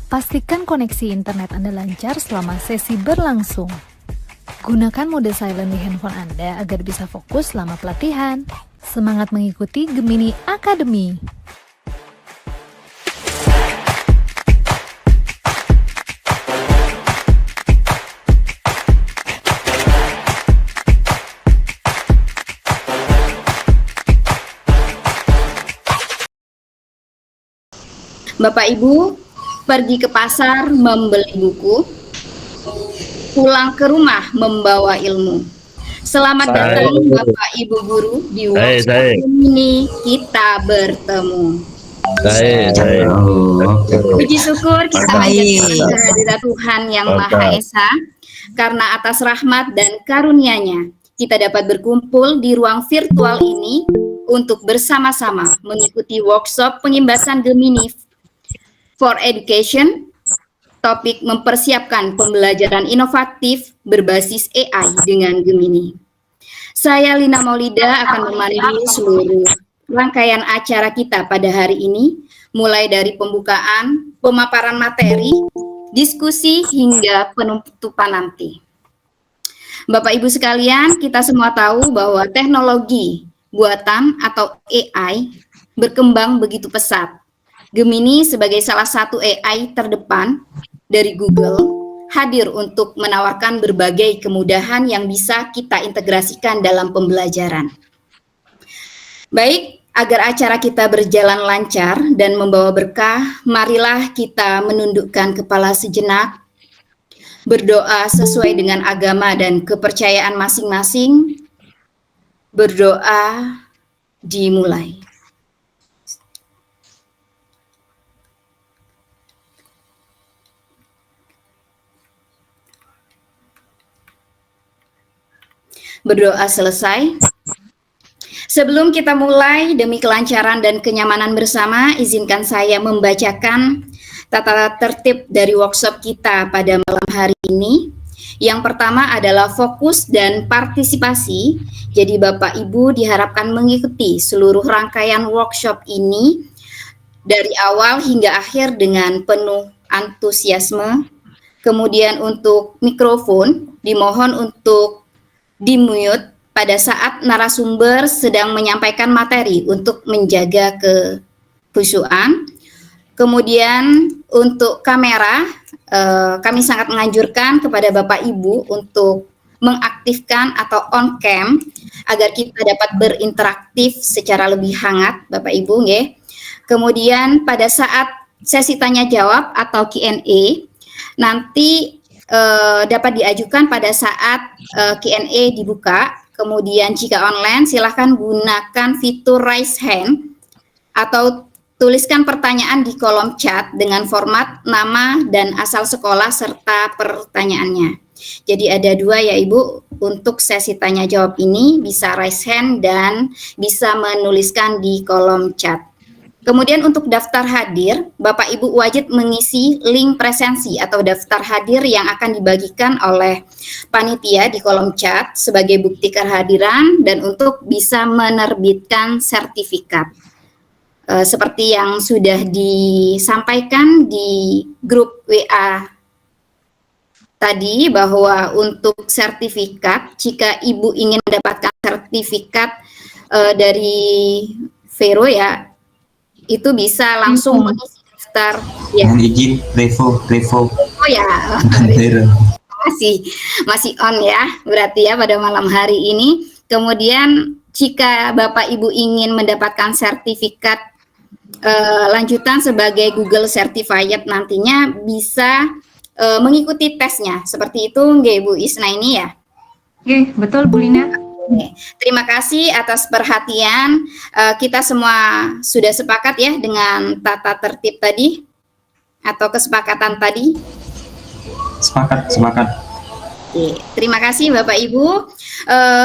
Pastikan koneksi internet Anda lancar selama sesi berlangsung. Gunakan mode silent di handphone Anda agar bisa fokus selama pelatihan. Semangat mengikuti Gemini Academy! Bapak Ibu pergi ke pasar membeli buku, pulang ke rumah membawa ilmu. Selamat datang Bapak Ibu guru di workshop ini kita bertemu. Puji syukur kita panjatkan kehadirat Tuhan yang Maha Esa, karena atas rahmat dan karunia-Nya kita dapat berkumpul di ruang virtual ini untuk bersama-sama mengikuti workshop pengimbasan Gemini for Education, topik mempersiapkan pembelajaran inovatif berbasis AI dengan Gemini. Saya Lina Maulida akan memandu seluruh rangkaian acara kita pada hari ini, mulai dari pembukaan, pemaparan materi, diskusi, hingga penutupan nanti. Bapak Ibu sekalian, kita semua tahu bahwa teknologi buatan atau AI berkembang begitu pesat. Gemini sebagai salah satu AI terdepan dari Google hadir untuk menawarkan berbagai kemudahan yang bisa kita integrasikan dalam pembelajaran. Baik, agar acara kita berjalan lancar dan membawa berkah, marilah kita menundukkan kepala sejenak, berdoa sesuai dengan agama dan kepercayaan masing-masing. Berdoa dimulai. Berdoa selesai. Sebelum kita mulai, demi kelancaran dan kenyamanan bersama, izinkan saya membacakan tata tertib dari workshop kita pada malam hari ini. Yang pertama adalah fokus dan partisipasi. Jadi Bapak Ibu diharapkan mengikuti seluruh rangkaian workshop ini dari awal hingga akhir dengan penuh antusiasme. Kemudian untuk mikrofon, dimohon untuk di-mute pada saat narasumber sedang menyampaikan materi untuk menjaga kekhusyuan. Kemudian untuk kamera, kami sangat menganjurkan kepada Bapak Ibu untuk mengaktifkan atau on cam agar kita dapat berinteraktif secara lebih hangat, Bapak Ibu, nggih. Kemudian pada saat sesi tanya jawab atau Q&A nanti dapat diajukan pada saat Q&A dibuka. Kemudian jika online silahkan gunakan fitur raise hand atau tuliskan pertanyaan di kolom chat dengan format nama dan asal sekolah serta pertanyaannya. Jadi ada dua ya Ibu, untuk sesi tanya jawab ini bisa raise hand dan bisa menuliskan di kolom chat. Kemudian untuk daftar hadir, Bapak Ibu wajib mengisi link presensi atau daftar hadir yang akan dibagikan oleh panitia di kolom chat sebagai bukti kehadiran dan untuk bisa menerbitkan sertifikat. Seperti yang sudah disampaikan di grup WA tadi, bahwa untuk sertifikat, jika Ibu ingin mendapatkan sertifikat dari Vero ya, itu bisa langsung mengisi daftar ya. Izin Revo. Oh ya, masih on ya, berarti ya pada malam hari ini. Kemudian jika Bapak Ibu ingin mendapatkan sertifikat lanjutan sebagai Google Certified nantinya bisa mengikuti tesnya. Seperti itu nggih Bu Isna ini ya? Oke, betul Bu Lina. Terima kasih atas perhatian. Kita semua sudah sepakat ya dengan tata tertib tadi atau kesepakatan tadi? Sepakat. Oke, terima kasih Bapak Ibu.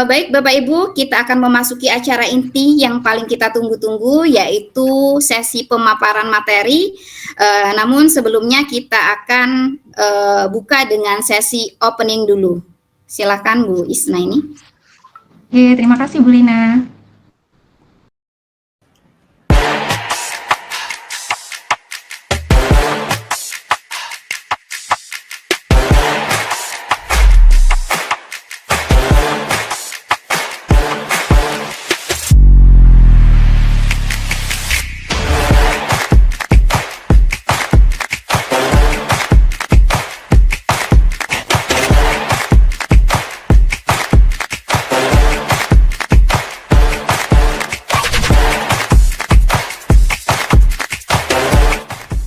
Baik Bapak Ibu, kita akan memasuki acara inti yang paling kita tunggu-tunggu, yaitu sesi pemaparan materi. Namun sebelumnya kita akan buka dengan sesi opening dulu. Silakan Bu Isna ini. Oke, terima kasih Bu Lina.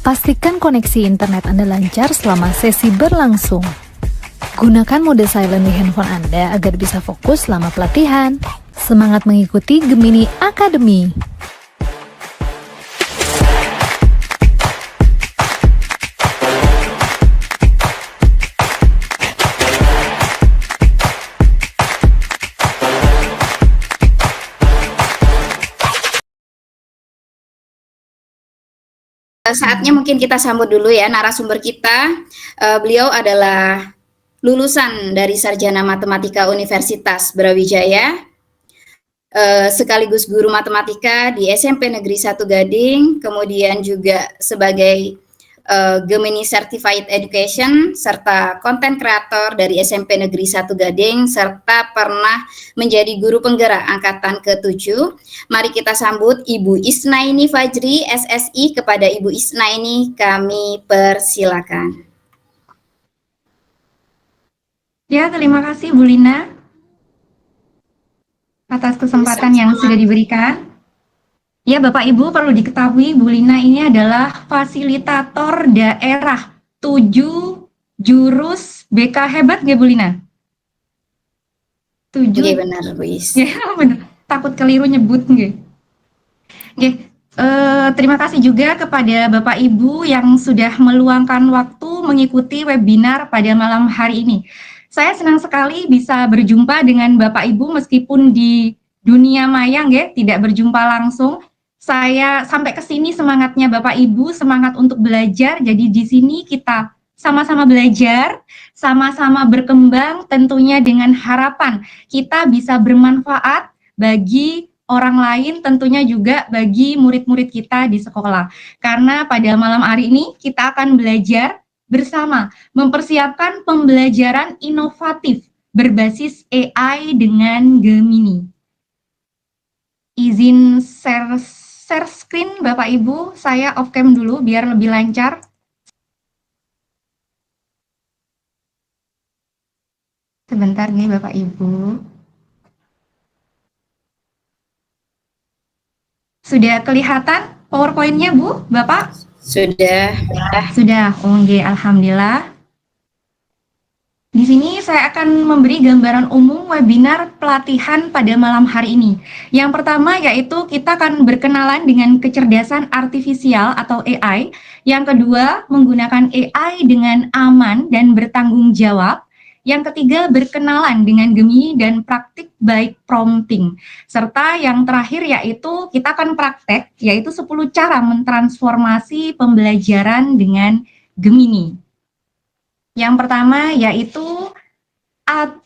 Pastikan koneksi internet Anda lancar selama sesi berlangsung. Gunakan mode silent di handphone Anda agar bisa fokus selama pelatihan. Semangat mengikuti Gemini Academy. Saatnya mungkin kita sambut dulu ya narasumber kita. Beliau adalah lulusan dari Sarjana Matematika Universitas Brawijaya, sekaligus guru matematika di SMP Negeri 1 Gading, kemudian juga sebagai Gemini Certified Education, serta konten kreator dari SMP Negeri 1 Gading, serta pernah menjadi guru penggerak angkatan ke-7. Mari kita sambut Ibu Isnaini Fajri, SSI. Kepada Ibu Isnaini kami persilakan. Ya, terima kasih Bu Lina atas kesempatan yang sudah diberikan. Ya, Bapak Ibu, perlu diketahui Bu Lina ini adalah fasilitator daerah 7 jurus BK hebat nggak Bu Lina? 7. Iya benar Bu Is. Ya, benar. Takut keliru nyebut nggak? Oke, terima kasih juga kepada Bapak Ibu yang sudah meluangkan waktu mengikuti webinar pada malam hari ini. Saya senang sekali bisa berjumpa dengan Bapak Ibu meskipun di dunia maya nggak, tidak berjumpa langsung. Saya sampai ke sini semangatnya Bapak Ibu, semangat untuk belajar. Jadi di sini kita sama-sama belajar, sama-sama berkembang, tentunya dengan harapan kita bisa bermanfaat bagi orang lain, tentunya juga bagi murid-murid kita di sekolah. Karena pada malam hari ini kita akan belajar bersama, mempersiapkan pembelajaran inovatif berbasis AI dengan Gemini. Izin share screen Bapak Ibu, saya off cam dulu biar lebih lancar. Sebentar nih Bapak Ibu. Sudah kelihatan PowerPoint-nya Bu, Bapak? Sudah. Sudah, oke, alhamdulillah. Di sini saya akan memberi gambaran umum webinar pelatihan pada malam hari ini. Yang pertama yaitu kita akan berkenalan dengan kecerdasan artifisial atau AI. Yang kedua, menggunakan AI dengan aman dan bertanggung jawab. Yang ketiga, berkenalan dengan Gemini dan praktik baik prompting. Serta yang terakhir yaitu kita akan praktek, yaitu 10 cara mentransformasi pembelajaran dengan Gemini. Yang pertama yaitu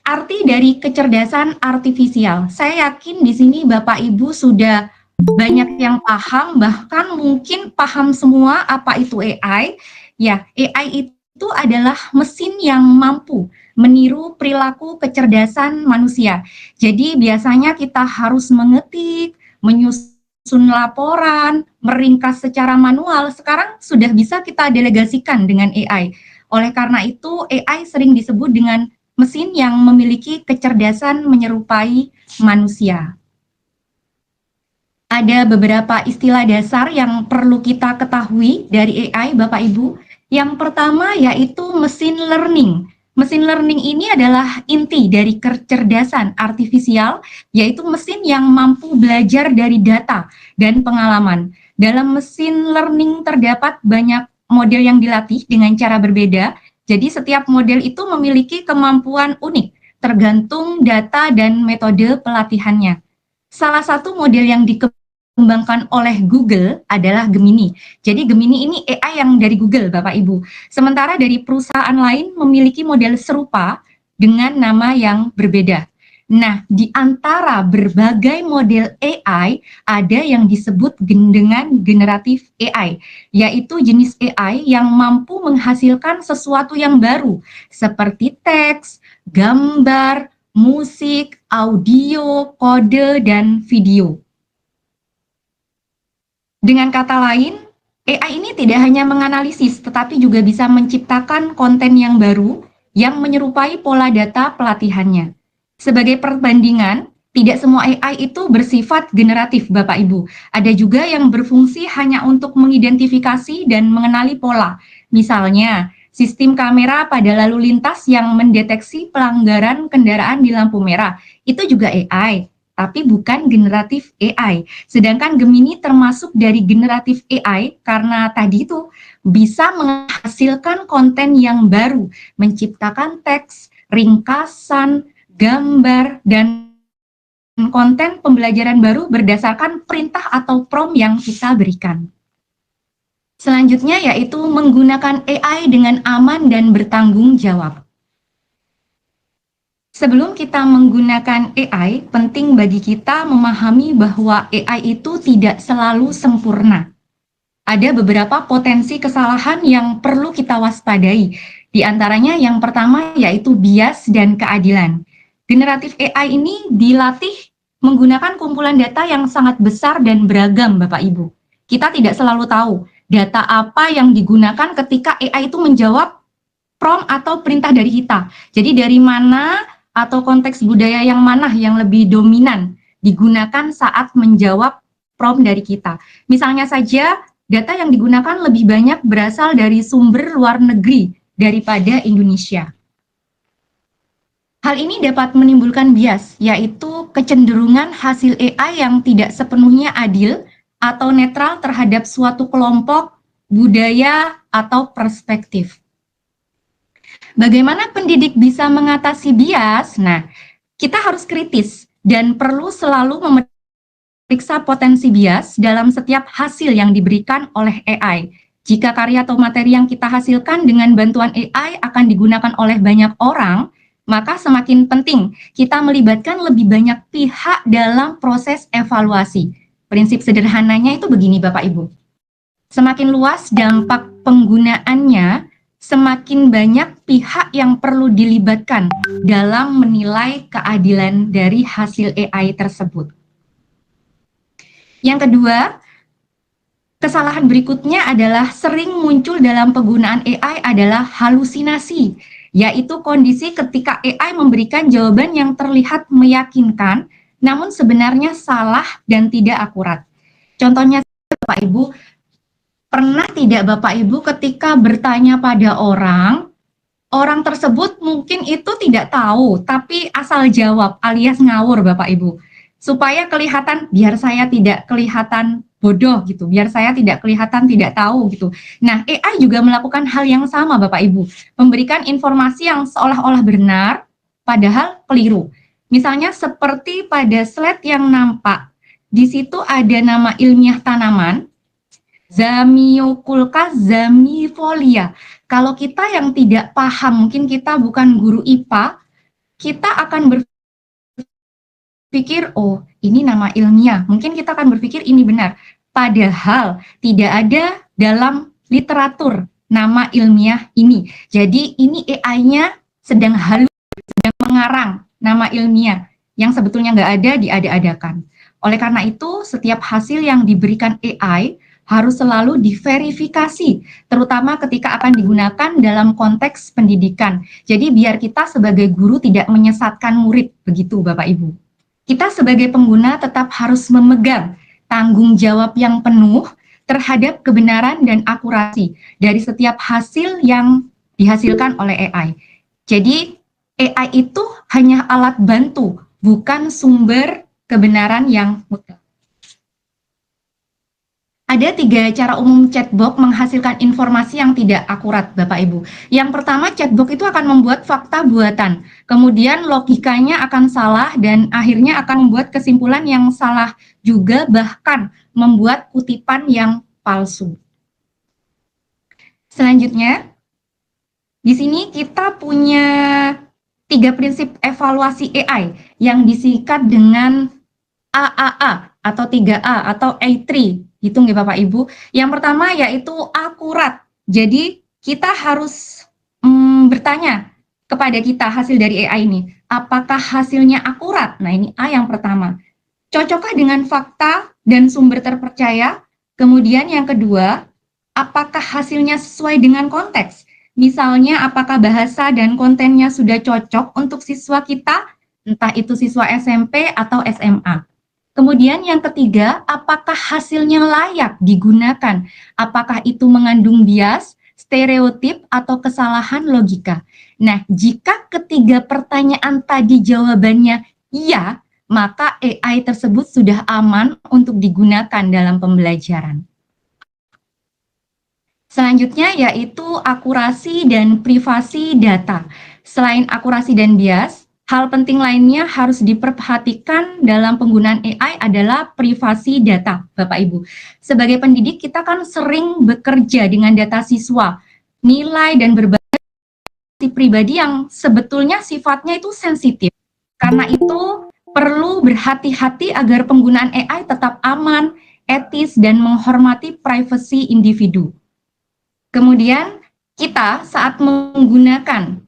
arti dari kecerdasan artifisial. Saya yakin di sini Bapak Ibu sudah banyak yang paham, bahkan mungkin paham semua apa itu AI. Ya, AI itu adalah mesin yang mampu meniru perilaku kecerdasan manusia. Jadi biasanya kita harus mengetik, menyusun laporan, meringkas secara manual. Sekarang sudah bisa kita delegasikan dengan AI. Oleh karena itu, AI sering disebut dengan mesin yang memiliki kecerdasan menyerupai manusia. Ada beberapa istilah dasar yang perlu kita ketahui dari AI, Bapak Ibu. Yang pertama yaitu machine learning. Machine learning ini adalah inti dari kecerdasan artifisial, yaitu mesin yang mampu belajar dari data dan pengalaman. Dalam machine learning terdapat banyak model yang dilatih dengan cara berbeda, jadi setiap model itu memiliki kemampuan unik, tergantung data dan metode pelatihannya. Salah satu model yang dikembangkan oleh Google adalah Gemini. Jadi Gemini ini AI yang dari Google, Bapak Ibu. Sementara dari perusahaan lain memiliki model serupa dengan nama yang berbeda. Nah, di antara berbagai model AI, ada yang disebut dengan generatif AI, yaitu jenis AI yang mampu menghasilkan sesuatu yang baru, seperti teks, gambar, musik, audio, kode, dan video. Dengan kata lain, AI ini tidak hanya menganalisis, tetapi juga bisa menciptakan konten yang baru yang menyerupai pola data pelatihannya. Sebagai perbandingan, Tidak semua AI itu bersifat generatif, Bapak Ibu. Ada juga yang berfungsi hanya untuk mengidentifikasi dan mengenali pola. Misalnya, sistem kamera pada lalu lintas yang mendeteksi pelanggaran kendaraan di lampu merah. Itu juga AI, tapi bukan generatif AI. Sedangkan Gemini termasuk dari generatif AI karena tadi itu bisa menghasilkan konten yang baru, menciptakan teks, ringkasan, gambar, dan konten pembelajaran baru berdasarkan perintah atau prompt yang kita berikan. Selanjutnya yaitu menggunakan AI dengan aman dan bertanggung jawab. Sebelum kita menggunakan AI, penting bagi kita memahami bahwa AI itu tidak selalu sempurna. Ada beberapa potensi kesalahan yang perlu kita waspadai. Di antaranya yang pertama yaitu bias dan keadilan. Generatif AI ini dilatih menggunakan kumpulan data yang sangat besar dan beragam, Bapak Ibu. Kita tidak selalu tahu data apa yang digunakan ketika AI itu menjawab prompt atau perintah dari kita. Jadi dari mana atau konteks budaya yang mana yang lebih dominan digunakan saat menjawab prompt dari kita. Misalnya saja, data yang digunakan lebih banyak berasal dari sumber luar negeri daripada Indonesia. Hal ini dapat menimbulkan bias, yaitu kecenderungan hasil AI yang tidak sepenuhnya adil atau netral terhadap suatu kelompok, budaya, atau perspektif. Bagaimana pendidik bisa mengatasi bias? Nah, kita harus kritis dan perlu selalu memeriksa potensi bias dalam setiap hasil yang diberikan oleh AI. Jika karya atau materi yang kita hasilkan dengan bantuan AI akan digunakan oleh banyak orang, maka semakin penting kita melibatkan lebih banyak pihak dalam proses evaluasi. Prinsip sederhananya itu begini Bapak Ibu. Semakin luas dampak penggunaannya, semakin banyak pihak yang perlu dilibatkan dalam menilai keadilan dari hasil AI tersebut. Yang kedua, kesalahan berikutnya adalah sering muncul dalam penggunaan AI adalah halusinasi, yaitu kondisi ketika AI memberikan jawaban yang terlihat meyakinkan, namun sebenarnya salah dan tidak akurat. Contohnya, Bapak Ibu, pernah tidak Bapak Ibu ketika bertanya pada orang tersebut mungkin itu tidak tahu, tapi asal jawab alias ngawur Bapak Ibu. Supaya kelihatan, biar saya tidak kelihatan bodoh gitu, biar saya tidak kelihatan tidak tahu gitu. Nah, AI juga melakukan hal yang sama Bapak Ibu, memberikan informasi yang seolah-olah benar, padahal keliru. Misalnya seperti pada slide yang nampak, di situ ada nama ilmiah tanaman, Zamioculca zamiifolia. Kalau kita yang tidak paham, mungkin kita bukan guru IPA, kita akan berpikir, oh ini nama ilmiah, mungkin kita akan berpikir ini benar. Padahal tidak ada dalam literatur nama ilmiah ini. Jadi ini AI-nya sedang halus, sedang mengarang nama ilmiah yang sebetulnya nggak ada, diada-adakan. Oleh karena itu, setiap hasil yang diberikan AI harus selalu diverifikasi, terutama ketika akan digunakan dalam konteks pendidikan. Jadi biar kita sebagai guru tidak menyesatkan murid, begitu Bapak Ibu. Kita sebagai pengguna tetap harus memegang tanggung jawab yang penuh terhadap kebenaran dan akurasi dari setiap hasil yang dihasilkan oleh AI. Jadi AI itu hanya alat bantu, bukan sumber kebenaran yang mutlak. Ada 3 cara umum chatbot menghasilkan informasi yang tidak akurat, Bapak Ibu. Yang pertama, chatbot itu akan membuat fakta buatan. Kemudian logikanya akan salah dan akhirnya akan membuat kesimpulan yang salah juga, bahkan membuat kutipan yang palsu. Selanjutnya, di sini kita punya 3 prinsip evaluasi AI yang disingkat dengan AAA atau 3A atau A3. Hitung ya Bapak Ibu. Yang pertama yaitu akurat. Jadi kita harus bertanya kepada kita hasil dari AI ini. Apakah hasilnya akurat? Nah ini A yang pertama. Cocokkah dengan fakta dan sumber terpercaya? Kemudian yang kedua, apakah hasilnya sesuai dengan konteks? Misalnya apakah bahasa dan kontennya sudah cocok untuk siswa kita? entah itu siswa SMP atau SMA. Kemudian yang ketiga, apakah hasilnya layak digunakan? Apakah itu mengandung bias, stereotip, atau kesalahan logika? Nah, jika ketiga pertanyaan tadi jawabannya iya, maka AI tersebut sudah aman untuk digunakan dalam pembelajaran. Selanjutnya yaitu akurasi dan privasi data. Selain akurasi dan bias, hal penting lainnya harus diperhatikan dalam penggunaan AI adalah privasi data, Bapak Ibu. Sebagai pendidik, kita kan sering bekerja dengan data siswa, nilai dan berbagai pribadi yang sebetulnya sifatnya itu sensitif. Karena itu perlu berhati-hati agar penggunaan AI tetap aman, etis, dan menghormati privasi individu. Kemudian kita saat menggunakan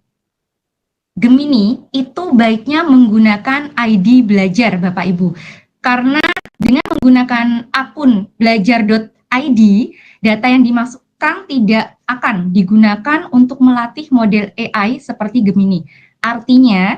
Gemini itu baiknya menggunakan ID belajar Bapak Ibu. Karena dengan menggunakan akun belajar.id, data yang dimasukkan tidak akan digunakan untuk melatih model AI seperti Gemini. Artinya,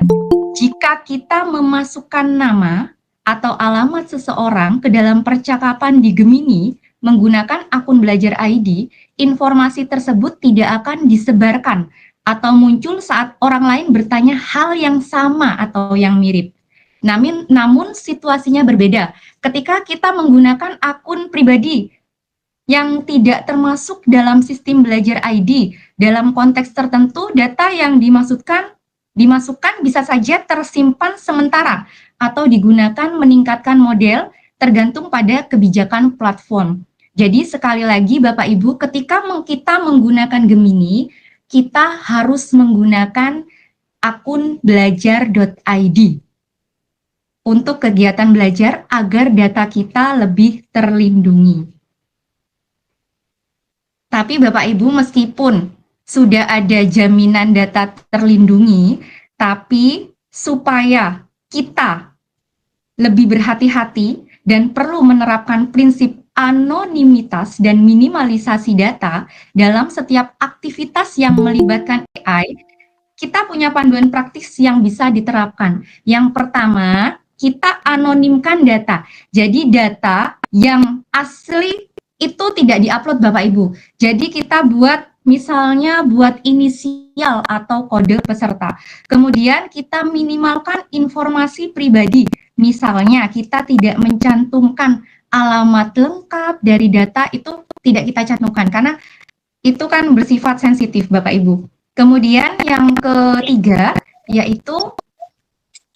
jika kita memasukkan nama atau alamat seseorang ke dalam percakapan di Gemini menggunakan akun belajar ID, informasi tersebut tidak akan disebarkan atau muncul saat orang lain bertanya hal yang sama atau yang mirip. Namun situasinya berbeda. Ketika kita menggunakan akun pribadi yang tidak termasuk dalam sistem belajar ID, dalam konteks tertentu data yang dimasukkan bisa saja tersimpan sementara atau digunakan meningkatkan model tergantung pada kebijakan platform. Jadi sekali lagi Bapak Ibu, ketika kita menggunakan Gemini, kita harus menggunakan akun belajar.id untuk kegiatan belajar agar data kita lebih terlindungi. Tapi Bapak Ibu, meskipun sudah ada jaminan data terlindungi, tapi supaya kita lebih berhati-hati dan perlu menerapkan prinsip anonimitas dan minimalisasi data dalam setiap aktivitas yang melibatkan AI, kita punya panduan praktis yang bisa diterapkan. Yang pertama, kita anonimkan data. Jadi data yang asli itu tidak diupload Bapak Ibu. Jadi kita buat inisial atau kode peserta. Kemudian kita minimalkan informasi pribadi. Misalnya kita tidak mencantumkan alamat lengkap dari data, itu tidak kita cantumkan karena itu kan bersifat sensitif Bapak Ibu. Kemudian yang ketiga yaitu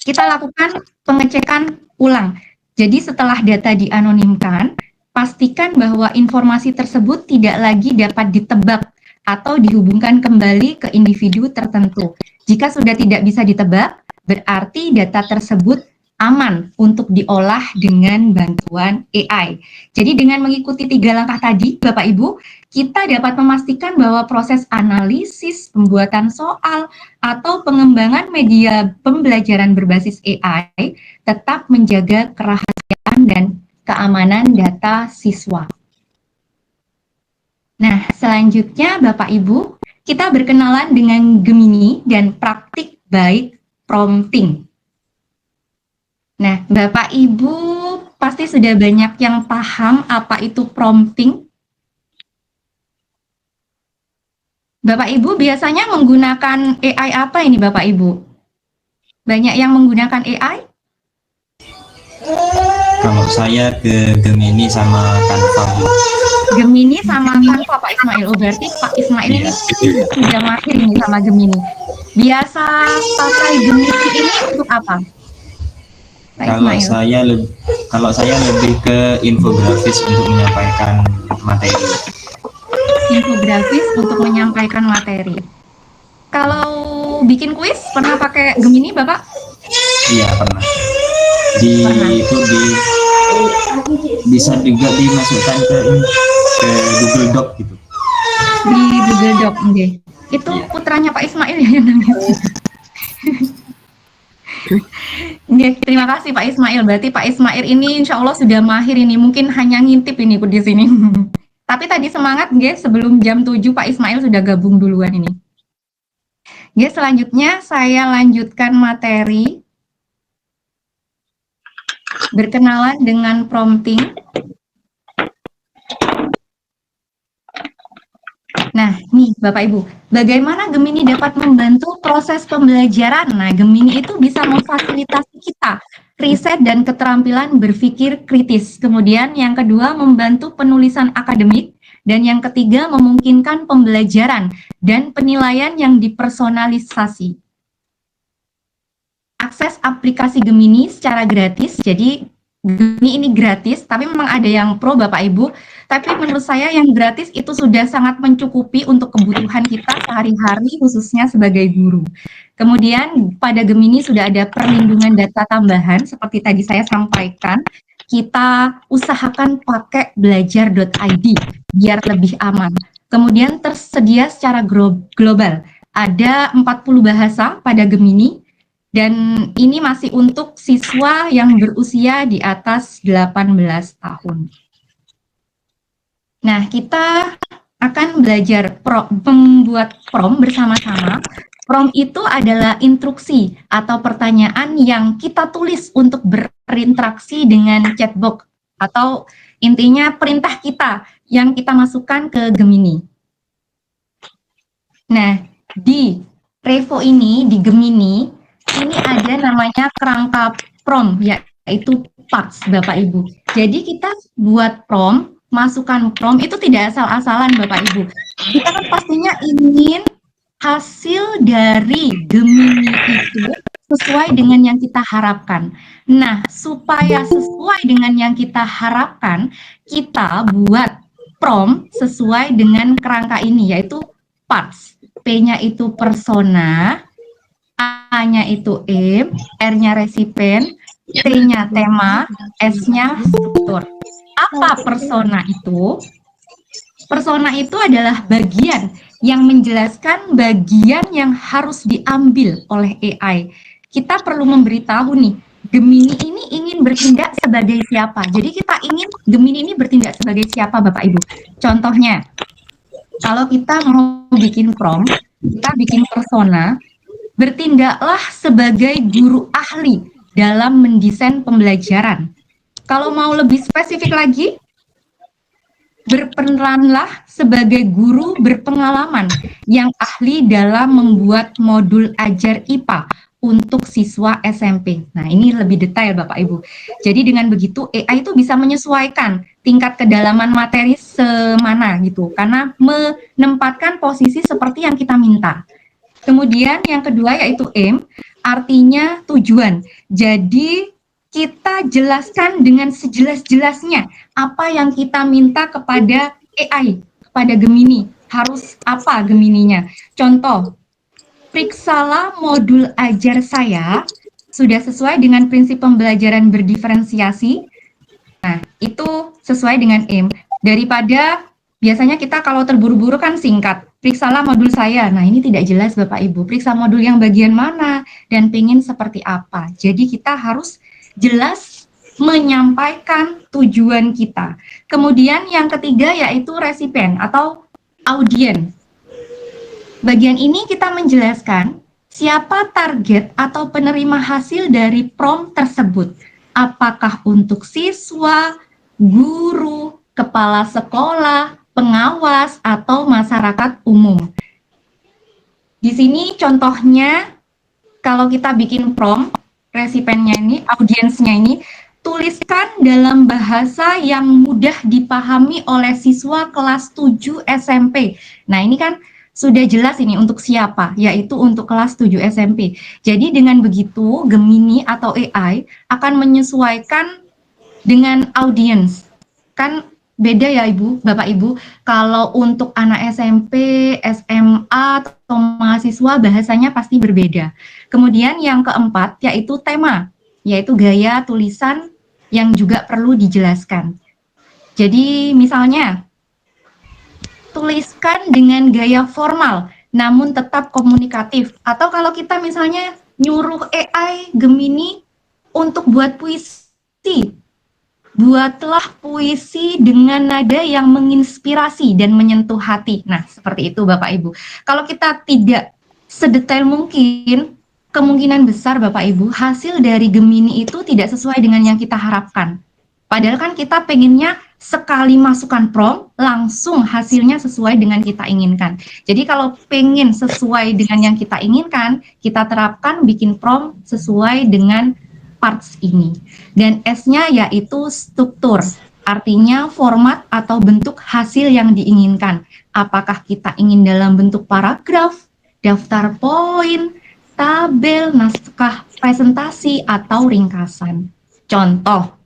kita lakukan pengecekan ulang. Jadi setelah data dianonimkan, pastikan bahwa informasi tersebut tidak lagi dapat ditebak atau dihubungkan kembali ke individu tertentu. Jika sudah tidak bisa ditebak, berarti data tersebut aman untuk diolah dengan bantuan AI. Jadi dengan mengikuti 3 langkah tadi, Bapak Ibu, kita dapat memastikan bahwa proses analisis, pembuatan soal, atau pengembangan media pembelajaran berbasis AI tetap menjaga kerahasiaan dan keamanan data siswa. Nah, selanjutnya Bapak Ibu, kita berkenalan dengan Gemini dan praktik baik prompting. Nah, Bapak Ibu pasti sudah banyak yang paham apa itu prompting. Bapak Ibu biasanya menggunakan AI apa ini Bapak Ibu? Banyak yang menggunakan AI? Kalau saya ke Gemini sama Canva. Gemini sama Canva Pak Ismail. Oh, berarti Pak Ismail ini sudah mahir ini sama Gemini. Biasa pakai Gemini ini untuk apa? Kalau saya lebih ke infografis untuk menyampaikan materi. Infografis untuk menyampaikan materi. Kalau bikin kuis pernah pakai Gemini Bapak? Iya, pernah. Bisa juga dimasukkan ke Google Doc gitu. Di Google Doc, okay. Itu putranya Pak Ismail ya yang nangis. Terima kasih Pak Ismail. Berarti Pak Ismail ini insya Allah sudah mahir ini. Mungkin hanya ngintip ini di sini. Tapi tadi semangat, guys. Sebelum jam 7 Pak Ismail sudah gabung duluan ini. Guys, selanjutnya saya lanjutkan materi. berkenalan dengan prompting. Nah, nih Bapak Ibu, bagaimana Gemini dapat membantu proses pembelajaran? Nah, Gemini itu bisa memfasilitasi kita riset dan keterampilan berpikir kritis. Kemudian yang kedua, membantu penulisan akademik. Dan yang ketiga, memungkinkan pembelajaran dan penilaian yang dipersonalisasi. Akses aplikasi Gemini secara gratis, jadi Gemini ini gratis, tapi memang ada yang pro Bapak Ibu, tapi menurut saya yang gratis itu sudah sangat mencukupi untuk kebutuhan kita sehari-hari, khususnya sebagai guru. Kemudian pada Gemini sudah ada perlindungan data tambahan, seperti tadi saya sampaikan, kita usahakan pakai belajar.id biar lebih aman. Kemudian tersedia secara global, ada 40 bahasa pada Gemini, dan ini masih untuk siswa yang berusia di atas 18 tahun. Nah, kita akan belajar membuat prompt bersama-sama. Prompt itu adalah instruksi atau pertanyaan yang kita tulis untuk berinteraksi dengan chatbot, atau intinya perintah kita yang kita masukkan ke Gemini. Nah, di Revo ini, di Gemini, ini ada namanya kerangka prompt, yaitu parts, Bapak Ibu. Jadi kita buat prompt, masukkan prompt itu tidak asal-asalan, Bapak Ibu. Kita kan pastinya ingin hasil dari Gemini itu sesuai dengan yang kita harapkan. Nah, supaya sesuai dengan yang kita harapkan, kita buat prompt sesuai dengan kerangka ini, yaitu parts. P-nya itu persona, A-nya itu aim, R-nya resipien, T-nya tema, S-nya struktur. Apa persona itu? Persona itu adalah bagian yang menjelaskan bagian yang harus diambil oleh AI. Kita perlu memberitahu nih, Gemini ini ingin bertindak sebagai siapa. Jadi kita ingin Gemini ini bertindak sebagai siapa, Bapak Ibu. Contohnya, kalau kita mau bikin prompt, kita bikin persona, bertindaklah sebagai guru ahli dalam mendesain pembelajaran. Kalau mau lebih spesifik lagi, berperanlah sebagai guru berpengalaman yang ahli dalam membuat modul ajar IPA untuk siswa SMP. Nah, ini lebih detail Bapak Ibu. Jadi dengan begitu AI itu bisa menyesuaikan tingkat kedalaman materi semana gitu, karena menempatkan posisi seperti yang kita minta. Kemudian yang kedua yaitu aim, artinya tujuan. Jadi kita jelaskan dengan sejelas-jelasnya apa yang kita minta kepada AI, kepada Gemini. Harus apa Gemininya? Contoh, periksalah modul ajar saya sudah sesuai dengan prinsip pembelajaran berdiferensiasi. Nah, itu sesuai dengan aim. Daripada biasanya kita kalau terburu-buru kan singkat, periksalah modul saya. Nah, ini tidak jelas Bapak Ibu, periksa modul yang bagian mana dan pengen seperti apa. Jadi kita harus jelas menyampaikan tujuan kita. Kemudian yang ketiga yaitu resipien atau audien. Bagian ini kita menjelaskan siapa target atau penerima hasil dari prompt tersebut. Apakah untuk siswa, guru, kepala sekolah, pengawas, atau masyarakat umum. Di sini contohnya kalau kita bikin prompt, resipiennya ini, audiensnya ini, tuliskan dalam bahasa yang mudah dipahami oleh siswa kelas 7 SMP. Nah, ini kan sudah jelas ini untuk siapa, yaitu untuk kelas 7 SMP. Jadi dengan begitu, Gemini atau AI akan menyesuaikan dengan audiens. Kan beda ya Ibu, Bapak Ibu, kalau untuk anak SMP, SMA, atau mahasiswa bahasanya pasti berbeda. Kemudian yang keempat yaitu tema, yaitu gaya tulisan yang juga perlu dijelaskan. Jadi misalnya, tuliskan dengan gaya formal, namun tetap komunikatif. Atau kalau kita misalnya nyuruh AI Gemini untuk buat puisi, buatlah puisi dengan nada yang menginspirasi dan menyentuh hati. Nah, seperti itu Bapak Ibu. Kalau kita tidak sedetail mungkin, kemungkinan besar Bapak Ibu hasil dari Gemini itu tidak sesuai dengan yang kita harapkan. Padahal kan kita pengennya sekali masukkan prompt langsung hasilnya sesuai dengan kita inginkan. Jadi kalau pengen sesuai dengan yang kita inginkan, kita terapkan bikin prompt sesuai dengan parts ini. Dan S-nya yaitu struktur, artinya format atau bentuk hasil yang diinginkan. Apakah kita ingin dalam bentuk paragraf, daftar poin, tabel, naskah presentasi, atau ringkasan. Contoh,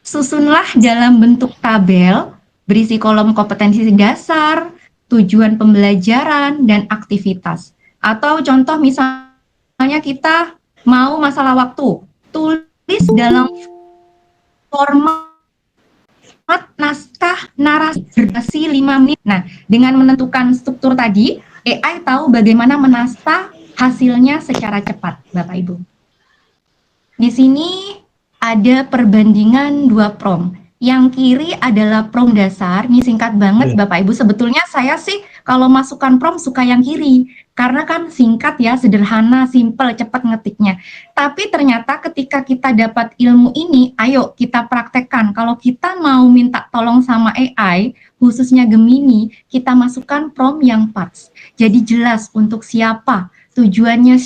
susunlah dalam bentuk tabel, berisi kolom kompetensi dasar, tujuan pembelajaran, dan aktivitas. Atau contoh misalnya kita mau masalah waktu, tulis dalam format naskah narasi berdurasi 5 menit. Nah, dengan menentukan struktur tadi, AI tahu bagaimana menasta hasilnya secara cepat, Bapak Ibu. Di sini ada perbandingan 2 prompt. Yang kiri adalah prompt dasar, ini singkat banget Bapak Ibu. Sebetulnya saya sih kalau masukkan prompt suka yang kiri, karena kan singkat ya, sederhana, simple, cepat ngetiknya. Tapi ternyata ketika kita dapat ilmu ini, ayo kita praktekkan. Kalau kita mau minta tolong sama AI, khususnya Gemini, kita masukkan prompt yang parts. Jadi jelas untuk siapa, tujuannya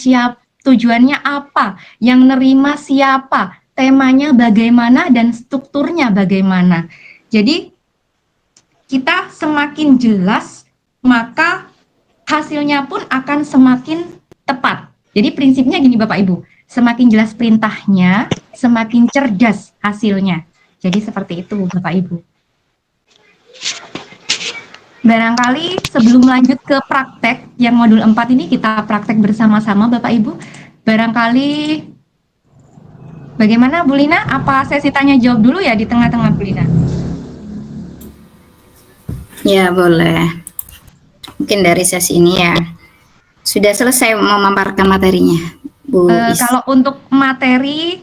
apa, yang nerima siapa, temanya bagaimana, dan strukturnya bagaimana. Jadi kita semakin jelas, maka hasilnya pun akan semakin tepat. Jadi prinsipnya gini Bapak Ibu, semakin jelas perintahnya, semakin cerdas hasilnya. Jadi seperti itu Bapak Ibu. Barangkali sebelum lanjut ke praktek, yang modul 4 ini kita praktek bersama-sama Bapak Ibu. Barangkali bagaimana Bu Lina? Apa sesi tanya jawab dulu ya di tengah-tengah Bu Lina? Ya, boleh. Mungkin dari sesi ini ya sudah selesai memaparkan materinya, Bu. Kalau untuk materi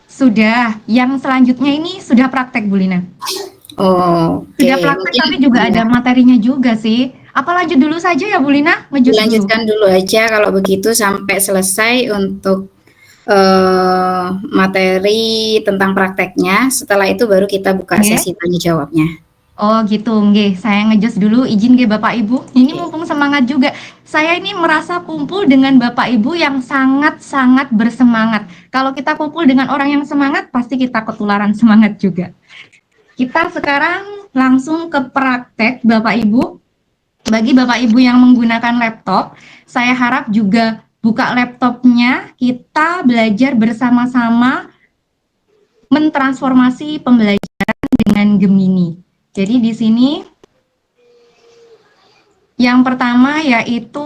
sudah, yang selanjutnya ini sudah praktek Bu Lina. Oh, sudah praktek mungkin, tapi juga ada materinya juga sih. Apa lanjut dulu saja ya Bu Lina? Lanjutkan dulu aja kalau begitu sampai selesai untuk materi tentang prakteknya. Setelah itu baru kita buka sesi tanya jawabnya. Oh gitu, nggih. Saya ngejus dulu, izin nggih Bapak Ibu. Ini mumpung semangat juga. Saya ini merasa kumpul dengan Bapak Ibu yang sangat-sangat bersemangat. Kalau kita kumpul dengan orang yang semangat, pasti kita ketularan semangat juga. Kita sekarang langsung ke praktek Bapak Ibu. Bagi Bapak Ibu yang menggunakan laptop, saya harap juga buka laptopnya, kita belajar bersama-sama mentransformasi pembelajaran dengan Gemini. Jadi di sini yang pertama yaitu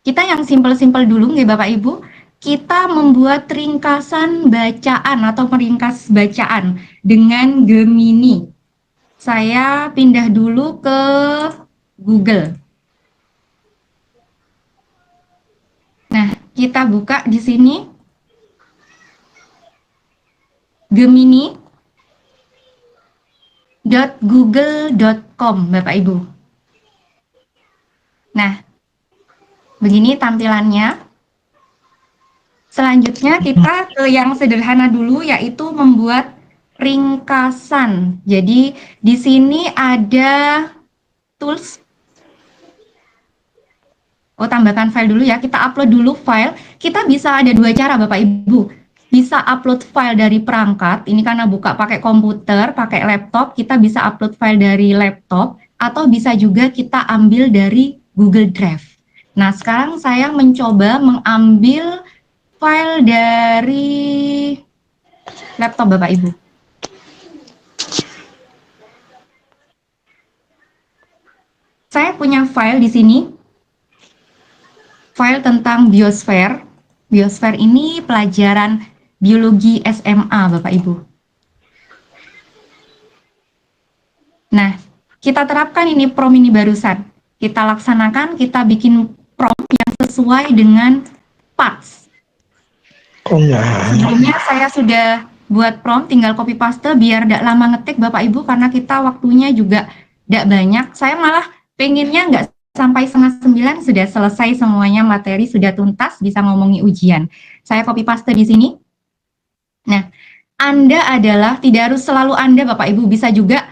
kita yang simpel-simpel dulu nggih Bapak Ibu. Kita membuat ringkasan bacaan atau meringkas bacaan dengan Gemini. Saya pindah dulu ke Google. Nah, kita buka di sini gemini.google.com Bapak Ibu. Nah, begini tampilannya. Selanjutnya kita ke yang sederhana dulu, yaitu membuat ringkasan. Jadi di sini ada tools. Oh, tambahkan file dulu ya. Kita upload dulu file. Kita bisa ada 2 cara Bapak Ibu. Bisa upload file dari perangkat. Ini karena buka pakai komputer, pakai laptop, kita bisa upload file dari laptop. Atau bisa juga kita ambil dari Google Drive. Nah, sekarang saya mencoba mengambil file dari laptop Bapak Ibu. Saya punya file di sini. File tentang biosfer. Biosfer ini pelajaran biologi SMA Bapak Ibu. Nah, kita terapkan ini prompt ini barusan. Kita laksanakan, kita bikin prompt yang sesuai dengan parts. Sebelumnya saya sudah buat prompt, tinggal copy paste biar tidak lama ngetik Bapak Ibu, karena kita waktunya juga tidak banyak. Saya malah pengennya nggak sampai setengah 9 sudah selesai semuanya, materi sudah tuntas, bisa ngomongi ujian. Saya copy paste di sini. Nah, Anda adalah, tidak harus selalu Anda Bapak Ibu, bisa juga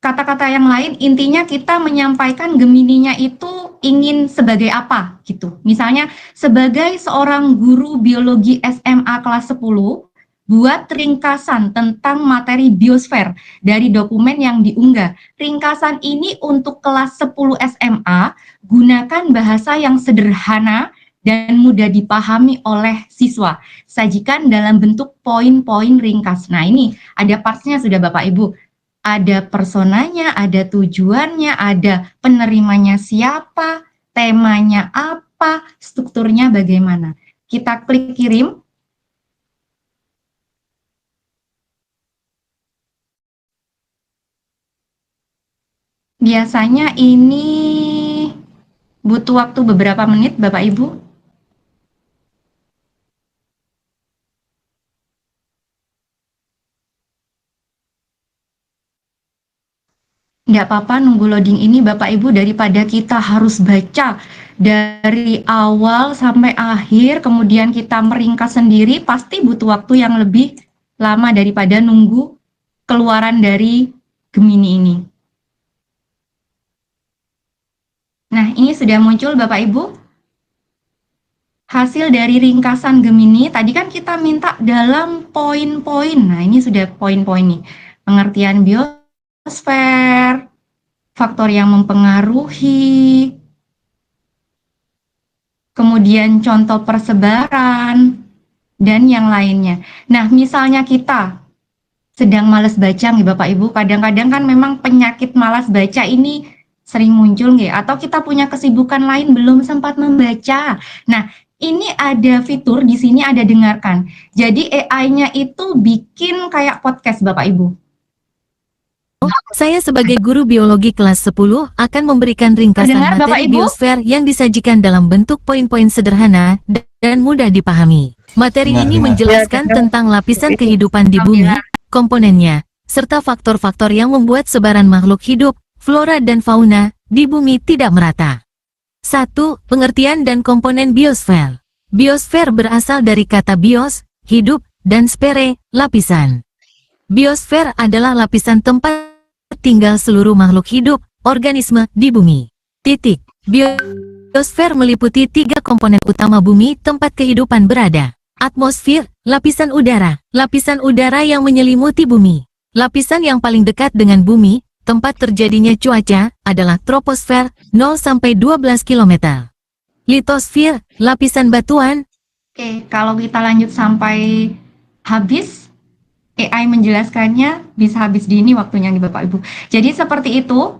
kata-kata yang lain, intinya kita menyampaikan Gemininya itu ingin sebagai apa gitu. Misalnya sebagai seorang guru biologi SMA kelas 10, buat ringkasan tentang materi biosfer dari dokumen yang diunggah. Ringkasan ini untuk kelas 10 SMA, gunakan bahasa yang sederhana dan mudah dipahami oleh siswa. Sajikan dalam bentuk poin-poin ringkas. Nah, ini ada partsnya sudah Bapak Ibu. Ada personanya, ada tujuannya, ada penerimanya siapa, temanya apa, strukturnya bagaimana. Kita klik kirim. Biasanya ini butuh waktu beberapa menit, Bapak Ibu. Nggak apa-apa nunggu loading ini Bapak Ibu, daripada kita harus baca dari awal sampai akhir, kemudian kita meringkas sendiri, pasti butuh waktu yang lebih lama daripada nunggu keluaran dari Gemini ini. Nah, ini sudah muncul Bapak Ibu. Hasil dari ringkasan Gemini, tadi kan kita minta dalam poin-poin. Nah, ini sudah poin-poin nih. Pengertian biosfer, faktor yang mempengaruhi, kemudian contoh persebaran, dan yang lainnya. Nah, misalnya kita sedang malas baca nih Bapak Ibu, kadang-kadang kan memang penyakit malas baca ini sering muncul nih, atau kita punya kesibukan lain belum sempat membaca. Nah, ini ada fitur di sini, ada dengarkan. Jadi AI-nya itu bikin kayak podcast Bapak Ibu. Saya sebagai guru biologi kelas 10 akan memberikan ringkasan Dengar, Bapak, materi Ibu? biosfer yang disajikan dalam bentuk poin-poin sederhana dan mudah dipahami. Materi ini menjelaskan tentang lapisan kehidupan di bumi, komponennya, serta faktor-faktor yang membuat sebaran makhluk hidup, flora dan fauna, di bumi tidak merata. 1. Pengertian dan komponen biosfer. Biosfer berasal dari kata bios, hidup, dan sfere, lapisan. Biosfer adalah lapisan tempat tinggal seluruh makhluk hidup, organisme, di bumi. Titik. Biosfer meliputi 3 komponen utama bumi tempat kehidupan berada. Atmosfer, lapisan udara yang menyelimuti bumi. Lapisan yang paling dekat dengan bumi, tempat terjadinya cuaca, adalah troposfer, 0-12 km. Litosfer, lapisan batuan. Oke, kalau kita lanjut sampai habis, AI menjelaskannya bisa habis di ini waktunya nih Bapak Ibu. Jadi seperti itu.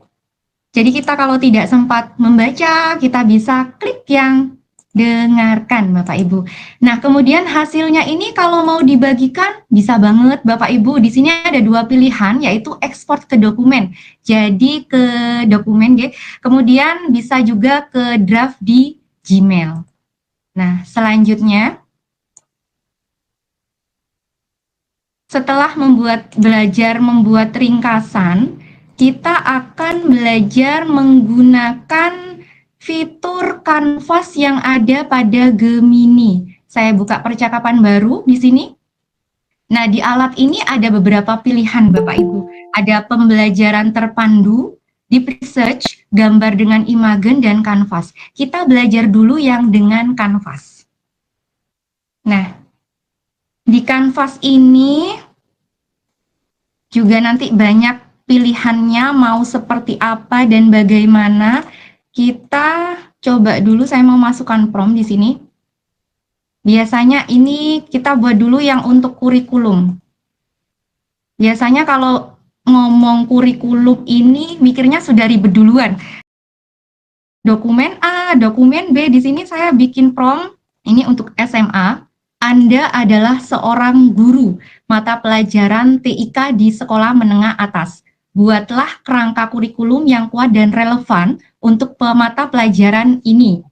Jadi kita kalau tidak sempat membaca, kita bisa klik yang dengarkan Bapak Ibu. Nah, kemudian hasilnya ini kalau mau dibagikan bisa banget Bapak Ibu. Di sini ada 2 pilihan, yaitu ekspor ke dokumen. Jadi ke dokumen, kemudian bisa juga ke draft di Gmail. Nah, selanjutnya setelah belajar membuat ringkasan, kita akan belajar menggunakan fitur kanvas yang ada pada Gemini. Saya buka percakapan baru di sini. Nah, di alat ini ada beberapa pilihan Bapak Ibu. Ada pembelajaran terpandu, deep research, gambar dengan Imagen, dan kanvas. Kita belajar dulu yang dengan kanvas. Nah, di kanvas ini juga nanti banyak pilihannya mau seperti apa dan bagaimana. Kita coba dulu, saya mau masukkan prompt di sini. Biasanya ini kita buat dulu yang untuk kurikulum. Biasanya kalau ngomong kurikulum ini mikirnya sudah ribet duluan. Dokumen A, dokumen B, di sini saya bikin prompt ini untuk SMA. Anda adalah seorang guru mata pelajaran TIK di sekolah menengah atas. Buatlah kerangka kurikulum yang kuat dan relevan untuk mata pelajaran ini.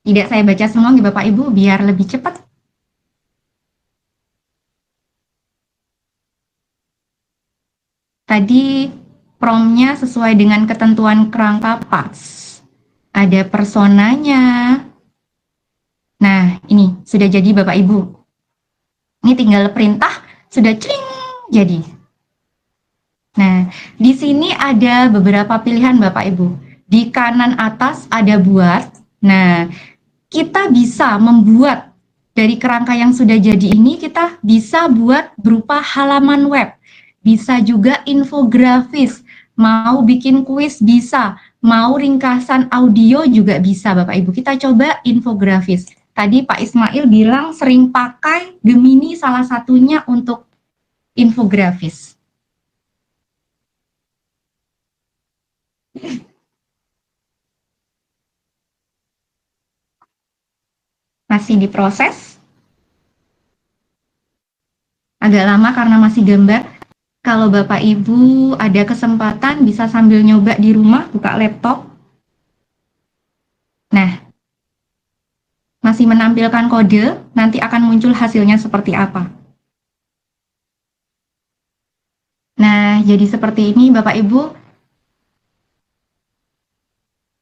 Tidak saya baca semua nih Bapak Ibu biar lebih cepat. Tadi promptnya sesuai dengan ketentuan kerangka PAS. Ada personanya. Nah, ini sudah jadi Bapak Ibu. Ini tinggal perintah, sudah cling jadi. Nah, di sini ada beberapa pilihan Bapak Ibu. Di kanan atas ada buat. Nah, kita bisa membuat dari kerangka yang sudah jadi ini, kita bisa buat berupa halaman web. Bisa juga infografis, mau bikin kuis bisa, mau ringkasan audio juga bisa Bapak Ibu. Kita coba infografis. Tadi Pak Ismail bilang sering pakai Gemini salah satunya untuk infografis. Masih diproses. Agak lama karena masih gambar. Kalau Bapak Ibu ada kesempatan bisa sambil nyoba di rumah, buka laptop. Nah, masih menampilkan kode, nanti akan muncul hasilnya seperti apa. Nah, jadi seperti ini Bapak Ibu.